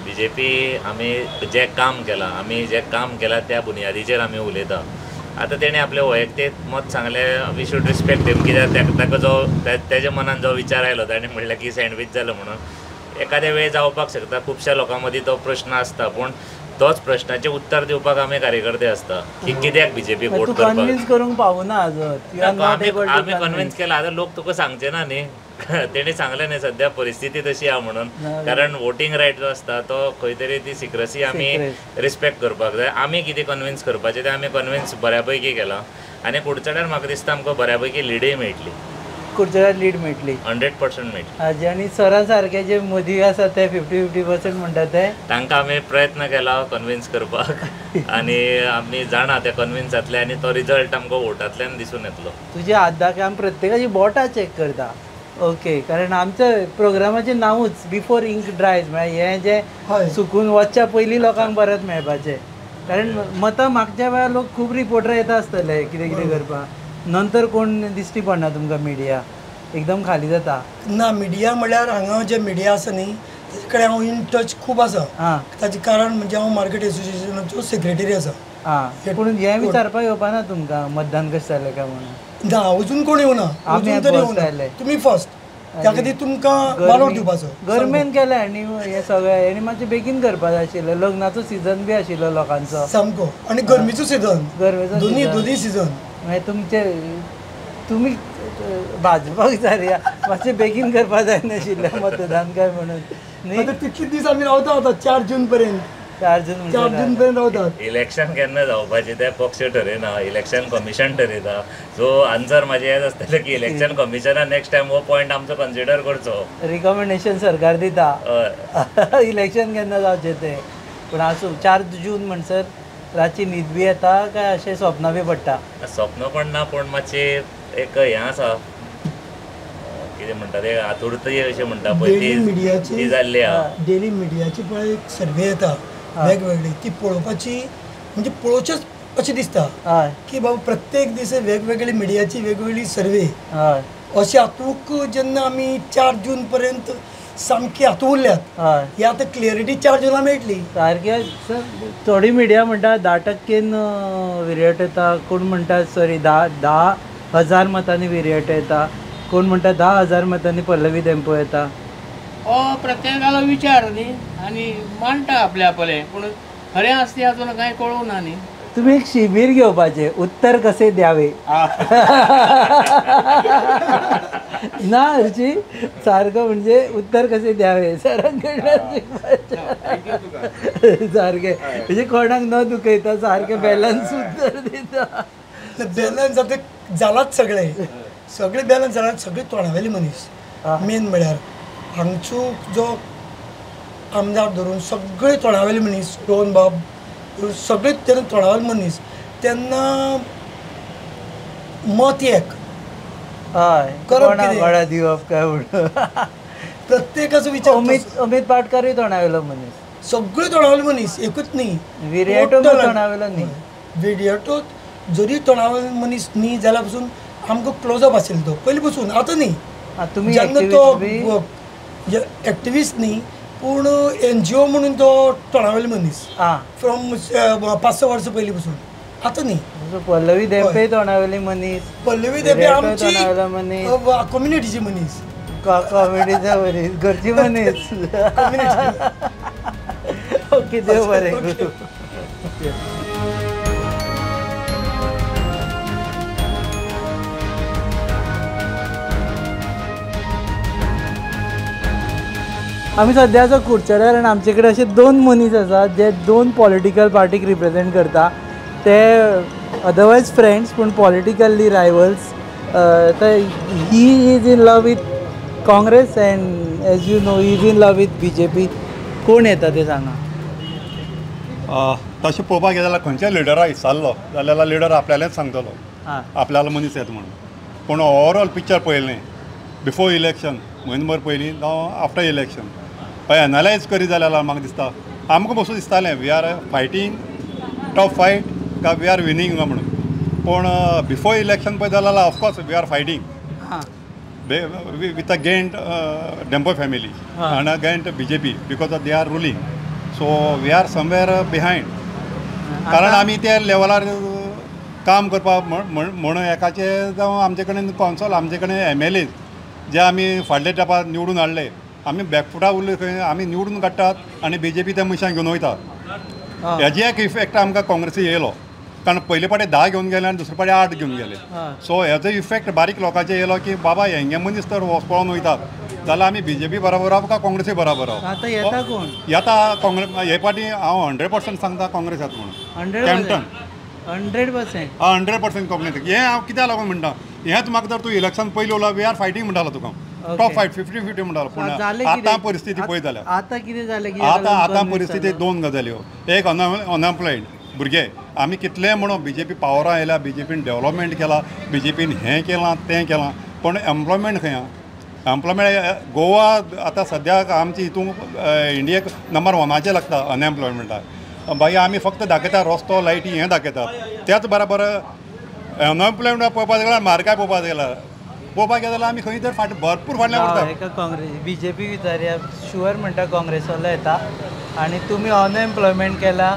BJP आमी जें काम केलां त्या बुनयादीचेर आमी उलयता आतां तेणें आपलें वैयक्तीक मत सांगलें वी शूड रिस्पेक्ट हिम कित्याक ताका जो तेज्या मनान जो विचार आयलो ताणें म्हणलें की सँडवीच जालो म्हणून एखाद्या वेळ जावपाक शकता खुबश्या लोकां मदीं तो प्रश्न आसता पूण तोच प्रश्नाचें उत्तर दिवपाक आमी कार्यकर्ते आसता की कित्याक BJP वोट करपाक कन्विन्स करूंक पावना आमी कन्विन्स केला आतां लोक तुका सांगचे ना न्ही तेणी सांगलें न्ही सद्या परिस्थिती तशी आहा म्हणून कारण वोटींग रायट जो आसता तो खंय तरी ती सिक्रेसी आमी रिस्पेक्ट करपाक जाय आमी कितें कन्विन्स करपाचें तें आमी कन्विन्स बऱ्या पैकी केलां आनी कुडचड्यार म्हाका दिसता आमकां बऱ्या पैकी लिडय मेळटली कुडचड्यार लीड मेळटली 100% मेळटली हाजे आनी सरा सारके जे मोदी आसा ते 50-50% म्हणटा ते तांकां आमी प्रयत्न केला कन्विन्स करपाक आनी आमी जाणा ते कन्विन्स जातले आनी तो रिजल्ट आमकां वोटांतल्यान दिसून येतलो तुजे हात दाखय आमी प्रत्येकाची बोटां चॅक करता ओके कारण आमचं प्रोग्रामाचें नांवूच बिफोर इंक ड्रायज म्हळ्यार हें जें सुकून वचच्या पयलीं लोकांक परत मेळपाचें कारण मतां मागच्या वेळार लोक खूब रिपोर्टर येता आसतले कितें कितें करपाक नंतर कोण दिश्टी पडना तुमकां मिडिया एकदम खाली जाता ना मिडिया म्हळ्यार हांगा जे मिडिया आसा न्ही ताजे कडेन हांव इन टच खूब आसा ताजें कारण म्हणजे हांव मार्केट एसोसिएशनाचो सेक्रेटरी आसा पूण हें विचारपाक येवपाना तुमकां मतदान कशें जालें काय म्हणून ना अजून कोण येवना तुमी फर्स्ट त्या खातीर तुमकां वालोर दिवपाचो. गरमेन केलें आनी हे सगळें आनी मातशें बेगीन करपाक जाय आशिल्लें. लग्नाचो सिजन बी आशिल्लो लोकांचो सामको आनी गरमेचो सिजन दोनी सिजन मागीर तुमी भाजपाक विचारया मातशें बेगीन करपाक जाय नाशिल्लें मतदान काय म्हणून. आतां तितले दीस आमी रावता 4 जून पर्यंत 4 जून पर्यंत रावतात. इलेक्शन केन्ना जावपाचें तें पक्ष ठरयना, इलेक्शन कमिशन ठरयता. सो आन्सर म्हाजें हेच आसतलें की इलेक्शन कमिशनान नेक्स्ट टायम हो पॉयंट आमचो कन्सिडर करचो. रिकमेंडेशन सरकार दिता इलेक्शन केन्ना जावचें तें. पूण आसूं 4 जून म्हणसर रातची न्हीद बी येता काय अशें सपनां बी पडटा? स्वप्न पडना पूण मातशें एक हें आसा कितें म्हणटा ते आतुरताय अशें म्हणटा पळय ती जाल्ली आहा. डेली मिडियाची पळय एक सर्वे येता वेगवेगळी ती पळोवपाची म्हणजे पळोवचेच अशें दिसता की बाबा प्रत्येक दीस वेगवेगळी मिडियाची वेगवेगळी सर्वे अशें हातूंक जेन्ना आमी 4 जून पर्यंत सामकी हातूं उरल्यात ही आतां क्लियरिटी 4 जुना मेळटली. सारकें थोडी मिडिया म्हणटा 10% विरेट येता, कोण म्हणटा सॉरी 10,000 मतांनी विरेट येता, कोण म्हणटा 10,000 मतांनी पल्लवी देंपो येता. हो प्रत्येकाला विचार न्ही आनी मांडटा आपले पूण खरें आसता हातून कांय कळूं ना न्ही. तुम्ही एक शिबीर घेवपाचें उत्तर कसे द्यावे ना हरशी सारखं म्हणजे उत्तर कसे द्यावे सरांकडे सारखे म्हणजे कोणाक न दुखयता सारखे बॅलन्स उत्तर दिता. बॅलन्स आतां जालात सगळे बॅलन्स जालात. सगळे तोंडावेले मनीस मेन म्हळ्यार हांगचो जो आमदार धरून सगळे तोंडावेले मनीस रोहन बाब सगळे तेन्ना तोंडावेले मनीस तेन्ना मत एक कोणा दिवप काय म्हणून प्रत्येकाचो विचार. अमित पाटकरूय तोंडावेलो मनीस सगळे तोंडावेले मनीस एकूच न्ही. विरियटो तोंडावेलो न्ही. विरियटो जरी तोंडावेलो मनीस न्ही जाल्यार पासून आमकां क्लोजअप आशिल्लो तो पयलीं पासून. आतां न्ही जेन्ना तो एक्टिविस्ट न्ही पूण NGO म्हणून तो तोंडावेलो मनीस फ्रॉम 5-6 वर्सां पयलीं पासून. आतां न्ही. पल्लवी देंपे तोंडावेली मनीस. पल्लवी देंपे आमची कम्युनिटीची मनीस. कॉमेडीचा मनीस घरची मनीस. ओके देव बरें करूं. आमी सद्याचो कुडचड्यार आनी आमचे कडेन अशे 2 मनीस आसात जे 2 पॉलिटिकल पार्टीक रिप्रेझेंट करता. ते अदरवायज फ्रेंड्स पूण politically rivals. He is in love with Congress and as you know he is in love with BJP. कोण येता ते सांगा. तशें पळोवपाक गेल्यार खंयच्याय लिडराक विचारलो जाल्यार लिडर आपल्यालेंच सांगतलो आपल्यालो मनीस येता म्हणून. पूण ओवरऑल पिक्चर पळयलें बिफोर इलेक्शन म्हयनोभर पयलीं जावं आफ्टर इलेक्शन एनालायज करी जाल्यार म्हाका दिसता आमकां बसून दिसतालें we are fighting tough fight काय वी आर विनींग म्हणून. पूण बिफोर इलेक्शन पळय जाल्यार of course we are fighting with against Dempo family आनी against BJP because of they are ruling. So we are somewhere behind. कारण आमी त्या लेवलार काम करपाक म्हणून एकाचे जावं आमचे कडेन कॉन्सोल आमचे कडेन MLAs जे आमी फाटल्या तेंपार निवडून हाडले आमी बॅकफुटा उरले खंय आमी निवडून काडटात आनी BJP त्या मनशांक घेवन वयतात. हेजी एक इफेक्ट आमकां काँग्रेसी येयलो कारण पयले पाटी 10 घेवन गेले आनी दुसरे पाटी 8 घेवन गेले. सो हेजो इफेक्ट बारीक लोकांचेर येयलो की बाबा हेंगे मनीस तर पळोवन वयतात जाल्यार आमी BJP बरोबर रावप काय काँग्रेसी बरोबर रावप. आतां येता कोण येता काँग्रेस. हे पाटी हांव 100% सांगता काँग्रेस येता म्हणून. कॅम्पटन 100%. 100% काँग्रेस. हें हांव कित्याक लागून म्हणटा हेंच म्हाका जर तूं इलेक्शन पयलीं उलोवप वी आर फायटींग म्हणटालो तुका टॉप फायट 50-50 म्हणटालो. पूण आतां परिस्थिती पळयत जाल्यार आतां कितें जालें आतां परिस्थिती 2 गजाल्यो. एक अनएम्प्लॉयड भुरगे आमी कितलें म्हणून BJP पावरां येयल्या BJPन डेव्हलपमेंट केलां BJPन हें केलां तें केलां पूण एम्प्लॉयमेंट खंय आहा. एम्प्लॉयमेंट गोवा आतां सद्याक आमची हितून इंडियेक नंबर 1 लागता अनएम्प्लॉयमेंटाक. बाकी आमी फक्त दाखयता रस्तो लायटी हें दाखयतात. त्याच बरोबर अनएम्प्लॉयमेंट पळोवपाक गेल्यार मार्काय पळोवपाक गेल्यार आमी खंय तर भरपूर फाटल्यान उरता. एका काँग्रेस BJP विचारया शुअर म्हणटा काँग्रेसवालो येता. आनी तुमी अनएम्प्लॉयमेंट केला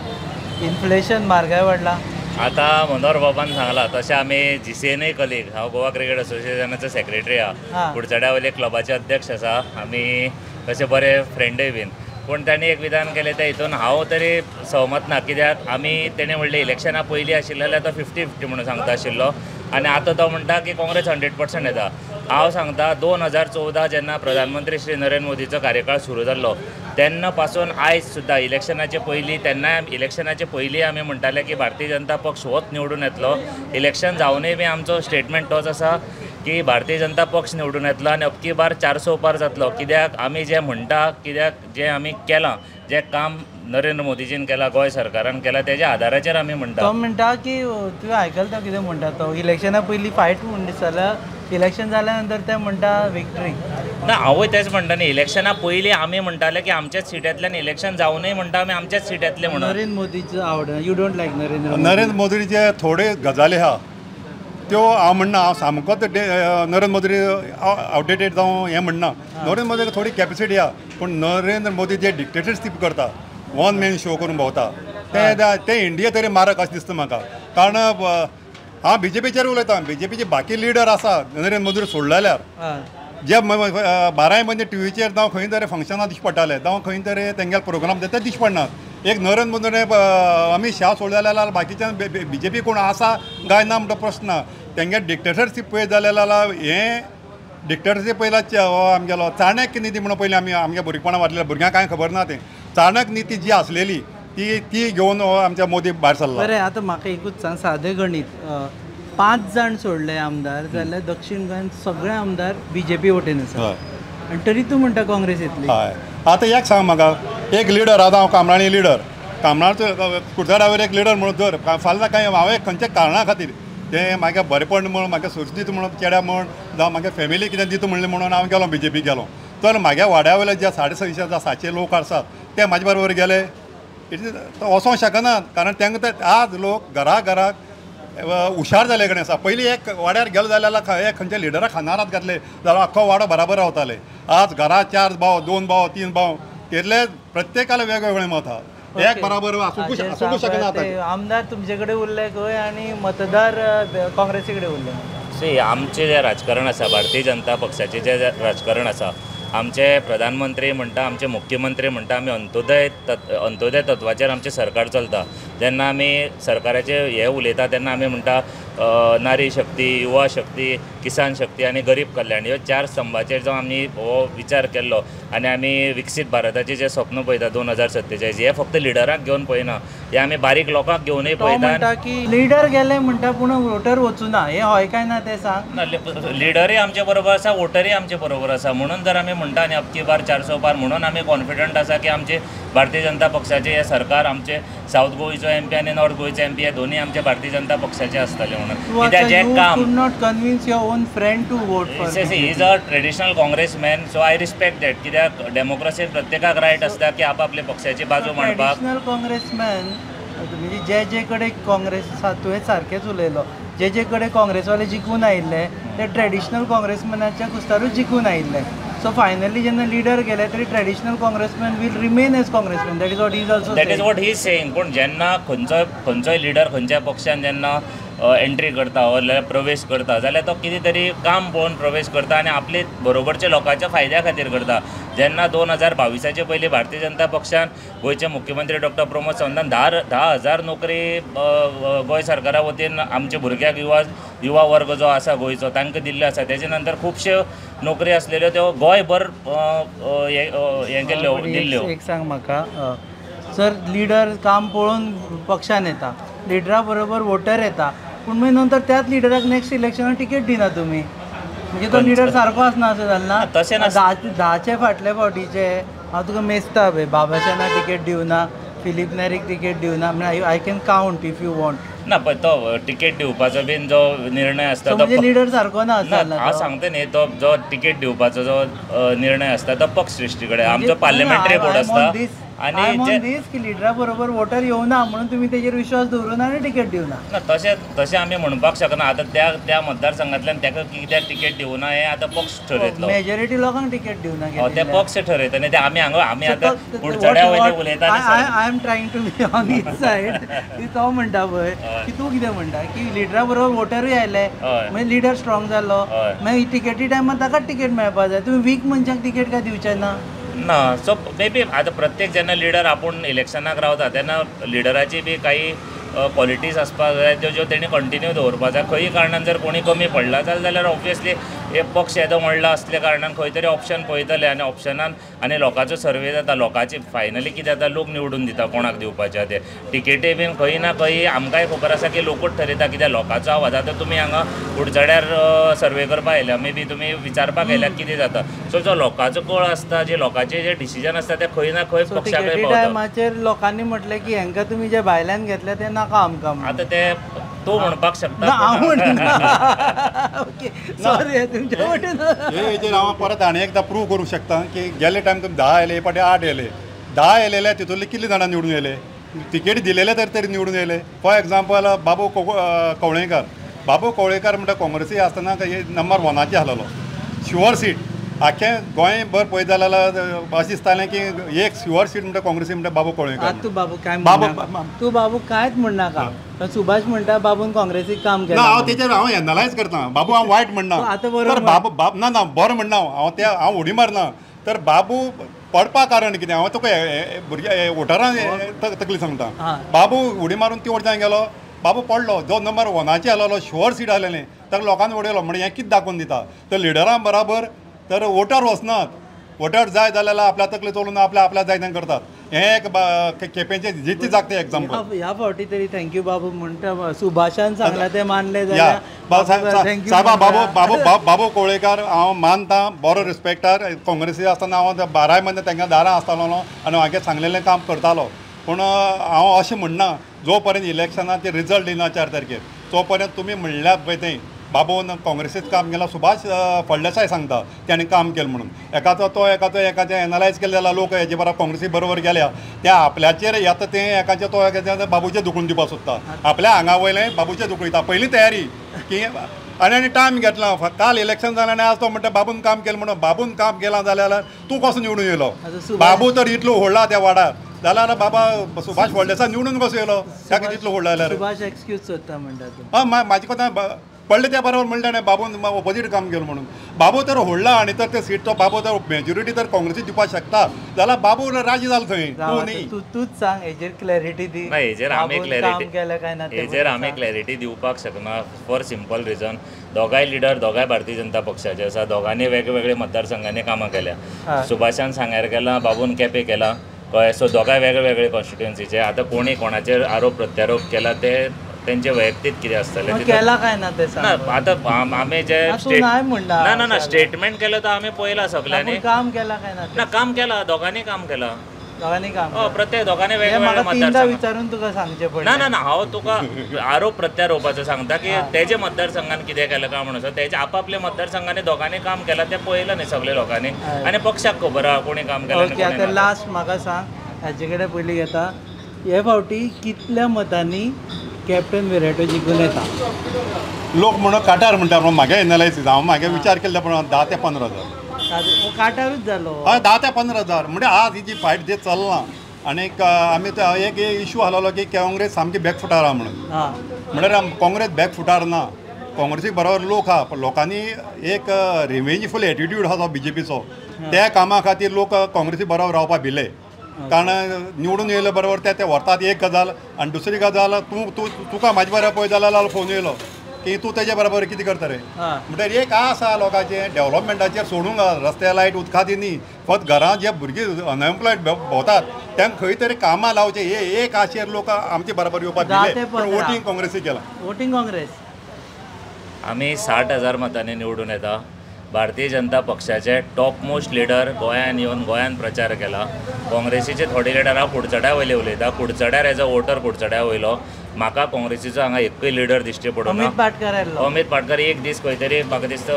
इन्फ्लेशन म्हारगाय वाडला आता मनोहर बाबान सांगला तशें आमी GCNय कलीग, हांव गोवा क्रिकेट असोसिएशनाचो सेक्रेटरी आहा, कुडचड्यावयले क्लबाचे अध्यक्ष आसा, आमी तशें बरे फ्रेंडय बीन. पूण तांणी एक विधान केलें त्या हितून हांव तरी सहमत ना, कित्याक आमी तेणें म्हणलें इलेक्शना पयलीं आशिल्लें जाल्यार तो 50-50 म्हणून सांगता आशिल्लो आनी आतां तो म्हणटा की काँग्रेस 100% येता. हांव सांगता 2014 जेन्ना प्रधानमंत्री श्री नरेंद्र मोदीचो कार्यकाळ सुरू जाल्लो तेन्ना पासून आयज सुद्दां इलेक्शनाचे पयलीं, तेन्ना इलेक्शनाचे पयलीं आमी म्हणटाले की भारतीय जनता पक्ष होच निवडून येतलो. इलेक्शन जावनय बी आमचो स्टेटमेंट तोच आसा की भारतीय जनता पक्ष निवडून येतलो आनी अबकी बार 400 पार जातलो. कित्याक आमी जें म्हणटा, कित्याक जें आमी केलां, जें काम नरेंद्र मोदीजीन केलां, गोंय सरकारान केलां, तेज्या आदाराचेर आमी म्हणटा. तो म्हणटा की तुवें आयकला तो कितें म्हणटा, तो इलेक्शना पयलीं फायट म्हणून दिसतालो, इलेक्शन जाल्या नंतर ते म्हणटा विक्टरी. ना, हांवूय तेच म्हणटा न्ही, इलेक्शना पयलीं आमी म्हणटाले की आमच्याच सिट्यांतल्यान इलेक्शन जावनय म्हणटा आमी आमच्याच सिट्यांतले म्हणून. नरेंद्र मोदीचो आवड, यू डोंट लायक नरेंद्र मोदीचे थोडे गजाली आहा त्यो हांव म्हणना, हांव सामकोच नरेंद्र मोदी आउटडेटेड जावं हें म्हणना. नरेंद्र मोदीक थोडी कॅपेसिटी आहा, पूण नरेंद्र मोदी जे डिक्टेटरशीप करता, वन मॅन शो करून भोंवता, ते इंडिया तरी मारक अशें दिसता म्हाका. कारण हांव BJPचेर उलयतां, BJPचे बाकी लिडर आसा नरेंद्र मोदी सोडले जाल्यार जे 12 म्हयने टीव्हीचेर जावं खंय तरी फंक्शनां दिश्टी पडटाले, जावं खंय तरी तेंगे प्रोग्राम ते दिश्टी पडनात. एक नरेंद्र मोदीने अमित शाह सोडले जाल्यार बाकीच्यान BJP कोण आसा काय ना म्हणटा प्रश्न ना. तेंगे डिक्टेटरशीप पळयत जाल्यार हें डिक्टेटरशीप पयला आमगेलो चाणक्य निधी म्हणून पयलीं आमी आमगे भुरगेपणां वाचलेलें, भुरग्यांक कांय खबर ना तें. चाणक्य नीती जी आसलेली ती घेवन आमच्या मोदी भायर सरला. बरें, आतां म्हाका एकूच सांग, सादें गणीत, 5 जाण सोडले आमदार जाल्यार दक्षिण गोंयांत सगळे आमदार BJP वटेन आसा आनी तरी तूं म्हणटा काँग्रेस येतली. हय, आतां एक सांग म्हाका, एक लिडर आतां हांव कामराणी लिडर, कामराचो कुडचड्यावयर एक लिडर म्हणून धर, फाल्यां कांय हांवें खंयच्या कारणां खातीर तें म्हाका बरेपण म्हणून, म्हाका सोर्स दिता म्हणून चेड्या म्हण, जावं म्हाका फॅमिली कितें दिता म्हणलें म्हणून हांव गेलो BJP गेलो. तर म्हाज्या वाड्या वयले जे 650 जावं 700 लोक आसात ते म्हाजे बरोबर गेले. वचोंक शकनात, कारण तेंका आज लोक घराक हुशार जाले कडेन आसा. पयलीं एक वाड्यार गेलो जाल्यार एक खंयच्या लिडराक खानारात घातले जाल्यार आख्खो वाडो बराबर रावताले. आज घरा 4 भाव, 2 भाव, 3 भाव, तेतले प्रत्येकाला वेगवेगळें मत आहा. एक बराबर आसूंक शकना. आमदार तुमचे कडेन उरले खंय आनी मतदार काँग्रेसी कडेन उरले. सी, आमचें जें राजकारण आसा, भारतीय जनता पक्षाचें जें राजकारण आसा, आमचे प्रधानमंत्री म्हणटा, आमचे मुख्यमंत्री म्हणटा, आमी अंत्योदय तत्वाचेर आमचें सरकार चलता. जेन्ना आमी सरकाराचे हे उलयता तेन्ना आमी म्हणटा नारी शक्ती, युवा शक्ती, किसान शक्ती आनी गरीब कल्याण, ह्यो 4 स्तंभाचेर जो आमी हो विचार केल्लो आनी आमी विकसीत भारताचें जें स्वप्न पळयता 2047, हें फक्त लिडराक घेवन पळयना, हें आमी बारीक लोकांक घेवनय पळयता. म्हणटा की लिडर गेले म्हणटा पूण वोटर वचूना, हें हय काय ना तें सांग. लिडरय आमचे बरोबर आसा, वोटरय आमचे बरोबर आसा, म्हणून जर आमी म्हणटा न्ही अबकी बार 400 पार, म्हणून आमी कॉन्फिडंट आसा की आमचे भारतीय जनता पक्षाचे हे सरकार, आमचे साऊथ गोंयचो MP आनी नॉर्थ गोंयचो MP हे दोनूय आमचे भारतीय जनता पक्षाचे आसतले म्हणून. कित्याक जें काम not convince your own friend to vote for. He is a traditional Congressman, so I respect that. कित्याक डेमोक्रेसीन प्रत्येकाक रायट आसता की आपले पक्षाची बाजू मांडपाक. ट्रेडिशनल काँग्रेसमॅन म्हणजे जे कडेन काँग्रेस आसा, तुवें सारकेंच उलयलो, जे कडेन काँग्रेसवाले जिखून आयिल्ले ते ट्रेडिशनल काँग्रेसमॅनाच्या कुस्तारूच जिखून आयिल्ले. सो फायनली जेन्ना लिडर गेले तरी traditional Congressman will remain as Congressman. That is what he is also. That is what he is saying. पूण जेन्ना खंयचोय लिडर खंयच्या पक्षान जेन्ना एंट्री करता जाल्यार प्रवेश करता जाल्यार तो कितें तरी काम पळोवन प्रवेश करता आनी आपले बरोबरच्या लोकांच्या फायद्या खातीर करता. जेन्ना 2022 पयलीं भारतीय जनता पक्षान गोंयचे मुख्यमंत्री डॉ प्रमोद सावंतान 10,000 नोकरी गोंय सरकारा वतीन आमच्या भुरग्याक युवा वर्ग जो आसा गोंयचो तांकां दिल्ल्यो आसा. तेजे नंतर खुबश्यो नोकरी आसलेल्यो त्यो गोंयभर हें केल्ल्यो दिल्ल्यो. एक सांग म्हाका, सर लिडर काम पळोवन पक्षान येता, लिडरा बरोबर वोटर येता, पूण मागीर नंतर त्याच लिडराक नेक्स्ट इलेक्शनाक टिकेट दिना तुमी, म्हणजे तो लिडर सारको आसना असं जालें ना. तशें ना. 10चे फाटले फावटीचे हांव तुका मेजता पळय, बाबाशाना टिकेट दिवना, फिलीप नॅरीक टिकेट दिवना, म्हणजे I can count if you want. ना पण तो टिकेट दिवपाचो बीन जो निर्णय आसता तो लिडर सारको ना. हांव सांगता न्ही, तो जो टिकेट दिवपाचो जो निर्णय आसता तो पक्ष सृश्टी कडेन, आमचो पार्लिमेंटरी बोर्ड आसता आनी दीस की लिडरा बरोबर वोटर येवना म्हणून तुमी तेजेर विश्वास दवरुना आनी टिकेट दिवना. ना तशें आमी म्हणपाक शकना. आतां त्या मतदारसंघांतल्यान ताका कित्याक टिकेट दिवना हें आतां पक्ष ठरयतलो. मेजॉरिटी लोकांक टिकेट दिवना ते पक्ष ठरयता न्ही. ते आमी आतां कुडचड्या वयले उलयता. I am trying to be on his side. तो म्हणटा पळय की तूं कितें म्हणटा की लिडरा बरोबर वोटरूय आयले मागीर लिडर स्ट्रॉंग जालो मागीर टिकेटी टायमार ताकाच टिकेट मेळपा जाय तुमी वीक मनशाक टिकेट काय दिवचे ना ना सो मे बी आतां प्रत्येक जेन्ना लिडर आपूण इलेक्शनाक रावता तेन्ना लिडराची बी काही क्वॉलिटीज आसपाक जाय ज्यो तेणी कंटिन्यू दवरपाक जाय खंय कारणान जर कोणी कमी पडला जाल्यार ऑब्वियसली हे पक्ष येदो म्हणला असल्या कारणान खंय तरी ऑप्शन पळयतले आनी ऑप्शनान आनी लोकांचो सर्वे जाता लोकांची फायनली कितें जाता लोक निवडून दिता कोणाक दिवपाचें तें टिकेटी बीन खंय ना खंय आमकांय खबर आसा की लोकूच ठरयता कित्याक लोकांचो आवाज आतां तुमी हांगा कुडचड्यार सर्वे करपाक आयल्या मे बी तुमी विचारपाक आयल्यात कितें जाता सो जो लोकांचो कळ आसता जे लोकांचे जे डिसिजन आसता ते खंय ना खंय पक्षाकय पावता टायमाचेर लोकांनी म्हटलें की हेंकां तुमी जे भायल्यान घेतले ते नाका आमकां आतां ते तूं म्हणपाक शकता हेजेर हांव परत आनी एकदां प्रूव करूंक शकता की गेले टायम तुमी 10 येयले फाटी 8 येयले 10 येयलेले तितूंतले कितले जाणां निवडून येयले तिकेट दिलेले तरी निवडून येयले फॉर एग्जाम्पल बाबू कवळेकर म्हणटा काँग्रेसी आसतना नंबर 1 आहलोलो शुअर सीट आख्खें गोंय भर पळयत जाल्यार अशें दिसतालें की एक शुअर सीट म्हणटा काँग्रेसी म्हणटा बाबू कवळेकर तूं बाबू कांयच म्हणनाका सुभाष म्हणटा बाबून काँग्रेसीक काम केलें हांव तेचेर हांव एनालायज करता बाबू हांव वायट म्हणना तर बाबू ना बरो म्हणना हांव उडी मारना तर बाबू पडपा कारण कितें हांव तुका भुरग्या वोटरां तकली सांगता बाबू उडी मारून ती वोटांक गेलो बाबू पडलो जो नंबर 1 आहलोलो शुअर सीट आहलेलें ताका लोकांनी उडयलो म्हणजे हें कितें दाखोवन दिता तर लिडरां बराबर तर वोटर वचनात वोटर जाय जाल्यार आपल्या तकली चोलून आपल्या जाय तें करतात हें एक केपेंचें जिती जागतें एग्जाम्पल ह्या फावटी तरी थँक्यू बाबू म्हणटा सुभाषान सांगला ते मानले जाल्यार बाबू कवळेकर हांव मानता बरो रिस्पेक्टार काँग्रेसी आसतना हांव 12 म्हयने तांकां दारां आसतालो आनी हांवें सांगलेलें काम करतालो पूण हांव अशें म्हणना जो पर्यंत इलेक्शनाचे रिजल्ट येना 4 तारखेर तो पर्यंत तुमी म्हणल्यार पळय तें बाबून काँग्रेसीत काम केलां सुभाष फळदेसाय सांगता ताणें काम केलें म्हणून एकाचें एनालायज केलें जाल्यार लोक हेजे बरोबर काँग्रेसी बरोबर गेल्या त्या आपल्याचेर येता तें एकाचें बाबूचें दुखून दिवपाक सोदता आपल्या हांगा वयलें बाबूचें दुखयता पयलीं तयारी की आनी टायम घेतला काल इलेक्शन जालें आनी आज तो म्हणटा बाबून काम केलें म्हणून बाबून काम केलां जाल्यार तूं कसो निवडून येयलो बाबू तर इतलो व्हडला त्या वाड्यार जाल्यार बाबा सुभाष फळदेसाय निवडून कसो येयलो ताका तितलो व्हडलो जाल्यार सुभाष एक्सक्यूज सोदता म्हणटा म्हाजे कोता पडले त्या बरोबर म्हणटा न्ही बाबून ऑपोजीट काम केलें म्हणून बाबू तर व्हडला आनी तर ते सीट तो बाबू तर मेजॉरिटी तर काँग्रेसी दिवपाक शकता जाल्यार बाबू राजी जालो थंय तूच सांग हेजेर क्लॅरिटी दी हेजेर आमी क्लॅरिटी दिवपाक शकना फॉर सिंपल रिजन दोगांय लिडर दोगांय भारतीय जनता पक्षाचे आसा दोगांनी वेगवेगळे मतदारसंघांनी कामां केल्या सुभाषान सांग्यार केलां बाबून केपें केलां कळ्ळें सो दोगांय वेगळे कॉन्स्टिट्युएन्सीचे आतां कोणी कोणाचेर आरोप प्रत्यारोप केला ते तेंचे वैयक्तीक कितें आसतलें केला काय ना ते आतां आमी जे ना स्टेटमेंट केलं तर आमी पळयलां सगळ्यांनी काम केला काय ना काम केलां दोगांनी काम केलां प्रत्येक दोगांनी वेगवेगळे मतदारसंघ विचारून तुका सांगचें पडलें ना हांव तुका आरोप प्रत्यारोपाचो सांगता की तेजे मतदारसंघान कितें केलें काय म्हणून तेजे आपापल्या मतदारसंघांनी दोगांनी काम केलां तें पळयलां न्ही सगळे लोकांनी आनी पक्षाक खबर आहा कोणी काम केलां आतां लास्ट म्हाका सांग हाचे कडेन पयलीं घेता हे फावटी कितल्या मतांनी कॅप्टन विराटो जिखून येता लोक म्हणून काटार म्हणटा म्हणून म्हागे एनालायसीस हांव म्हागे विचार केले पण 10 ते 15 हजार काटारूच जालो हय 10 ते 15 हजार म्हणजे आज ही जी फायट जे चलना आनी आमी एक इशू आहलोलो की काँग्रेस सामकी बॅकफुटार आहा म्हणून म्हणल्यार काँग्रेस बॅकफुटार ना काँग्रेसी बरोबर लोक आहा पण लोकांनी एक रिवेंजफूल एटिट्यूड आहा तो BJPचो त्या कामा खातीर लोक काँग्रेसी बरोबर रावपाक भिले कारण निवडून येयले बरोबर ते व्हरतात एक गजाल आनी दुसरी गजाल तुका म्हाजे बरोबर पळय जाल्यार फोन येयलो की तूं तेजे बरोबर कितें करता रे म्हणल्यार एक आसा लोकांचें डेव्हलपमेंटाचेर सोडूंक रस्त्या लायट उदकाची न्ही फक्त घरांत जे भुरगीं अनएम्प्लॉयड भोंवतात तांकां खंय तरी कामां लावचें हे एक आशेर लोक आमचे बरोबर येवपाक दिले पण वोटींग काँग्रेसी केलां वोटींग काँग्रेस आमी 60,000 मतांनी निवडून येता भारतीय जनता पक्षाचे टॉप मोस्ट लिडर गोंयान येवन गोंयान प्रचार केला काँग्रेसीचे थोडे लिडर हांव कुडचड्या वयले उलयता कुडचड्यार एज अ वोटर कुडचड्या वयलो म्हाका काँग्रेसीचो हांगा एकूय लिडर दिश्टी पडूना अमित पाटकर एक दीस खंय तरी म्हाका दिसता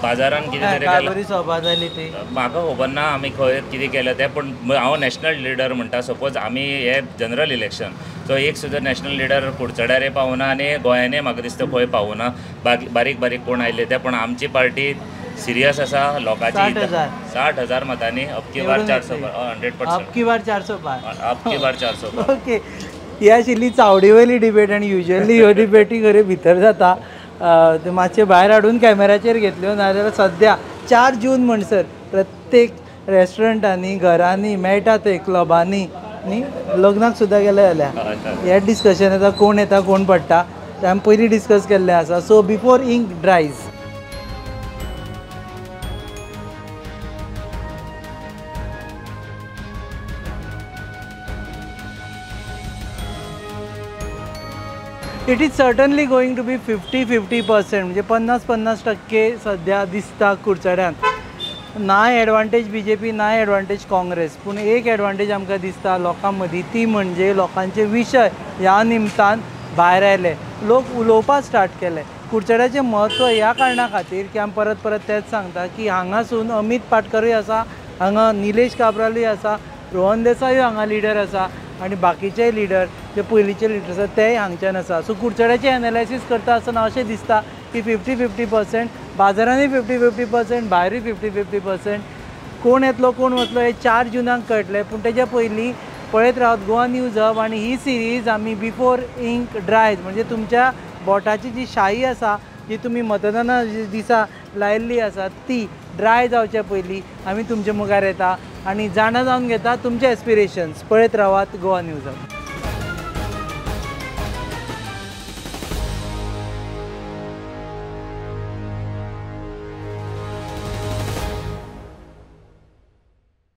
बाजारान कितें तरी म्हाका खबर ना आमी खंय कितें केलें तें पूण हांव नॅशनल लिडर म्हणटा सपोज आमी हे जनरल इलेक्शन सो एक सुद्दां नॅशनल लिडर कुडचड्यार पावना आनी गोंयानूय म्हाका दिसता खंय पावना बारीक बारीक कोण आयले ते पूण आमची पार्टी सिरियस आसा लोकांची 60,000 मतांनी अबकी बार 400 100% अबकी बार 400 ओके ही आशिल्ली चावडीवयली डिबेट आनी युजली ह्यो डिबेटी खऱ्यो भितर जाता ते मातशे भायर हाडून कॅमेराचेर घेतल्यो नाजाल्यार सद्या 4 जून म्हणसर प्रत्येक रेस्टॉरंटांनी घरांनी मेळटा ते क्लबांनी न्ही लग्नाक सुद्दां गेले जाल्यार हे डिस्कशन येता कोण पडटा ते आमी पयलीं डिस्कस केल्लें आसा. So before ink dries it is certainly going to be 50-50% म्हणजे 50% सद्या दिसता कुडचड्यांत. ना एडवांटेज BJP ना एडवांटेज काँग्रेस पूण एक एडवांटेज आमकां दिसता लोकां मदीं ती म्हणजे लोकांचे विशय ह्या निमतान भायर आयले लोक उलोवपाक स्टार्ट केले. कुडचड्याचें म्हत्व ह्या कारणा खातीर की आमी परत तेच सांगता की हांगासून अमित पाटकरूय आसा, हांगा निलेश काब्रालूय आसा, रोहन देसाय हांगा लिडर आसा आनी बाकीचे लिडर जे पयलींचे लिडर आसा तेय हांगच्यान आसा. सो कुडचड्याचें एनालायसीस करता आसतना अशें दिसता की 50-50% बाजारांनी 50-50% भायरूय 50-50% कोण येतलो कोण वतलो हे 4 जुनाक कळटलें. पूण तेच्या पयलीं पळयत रावत गोवा न्यूज हब आनी ही सिरीज आमी बिफोर इंक ड्रायज म्हणजे तुमच्या बोटाची जी शाई आसा जी तुमी मतदाना दिसा लायिल्ली आसा ती ड्राय जावचे पयलीं आमी तुमचे मुखार येता आनी जाणा जावन घेता तुमचे एस्पिरेशन्स. पळयत रावात गोवा न्यूज हब.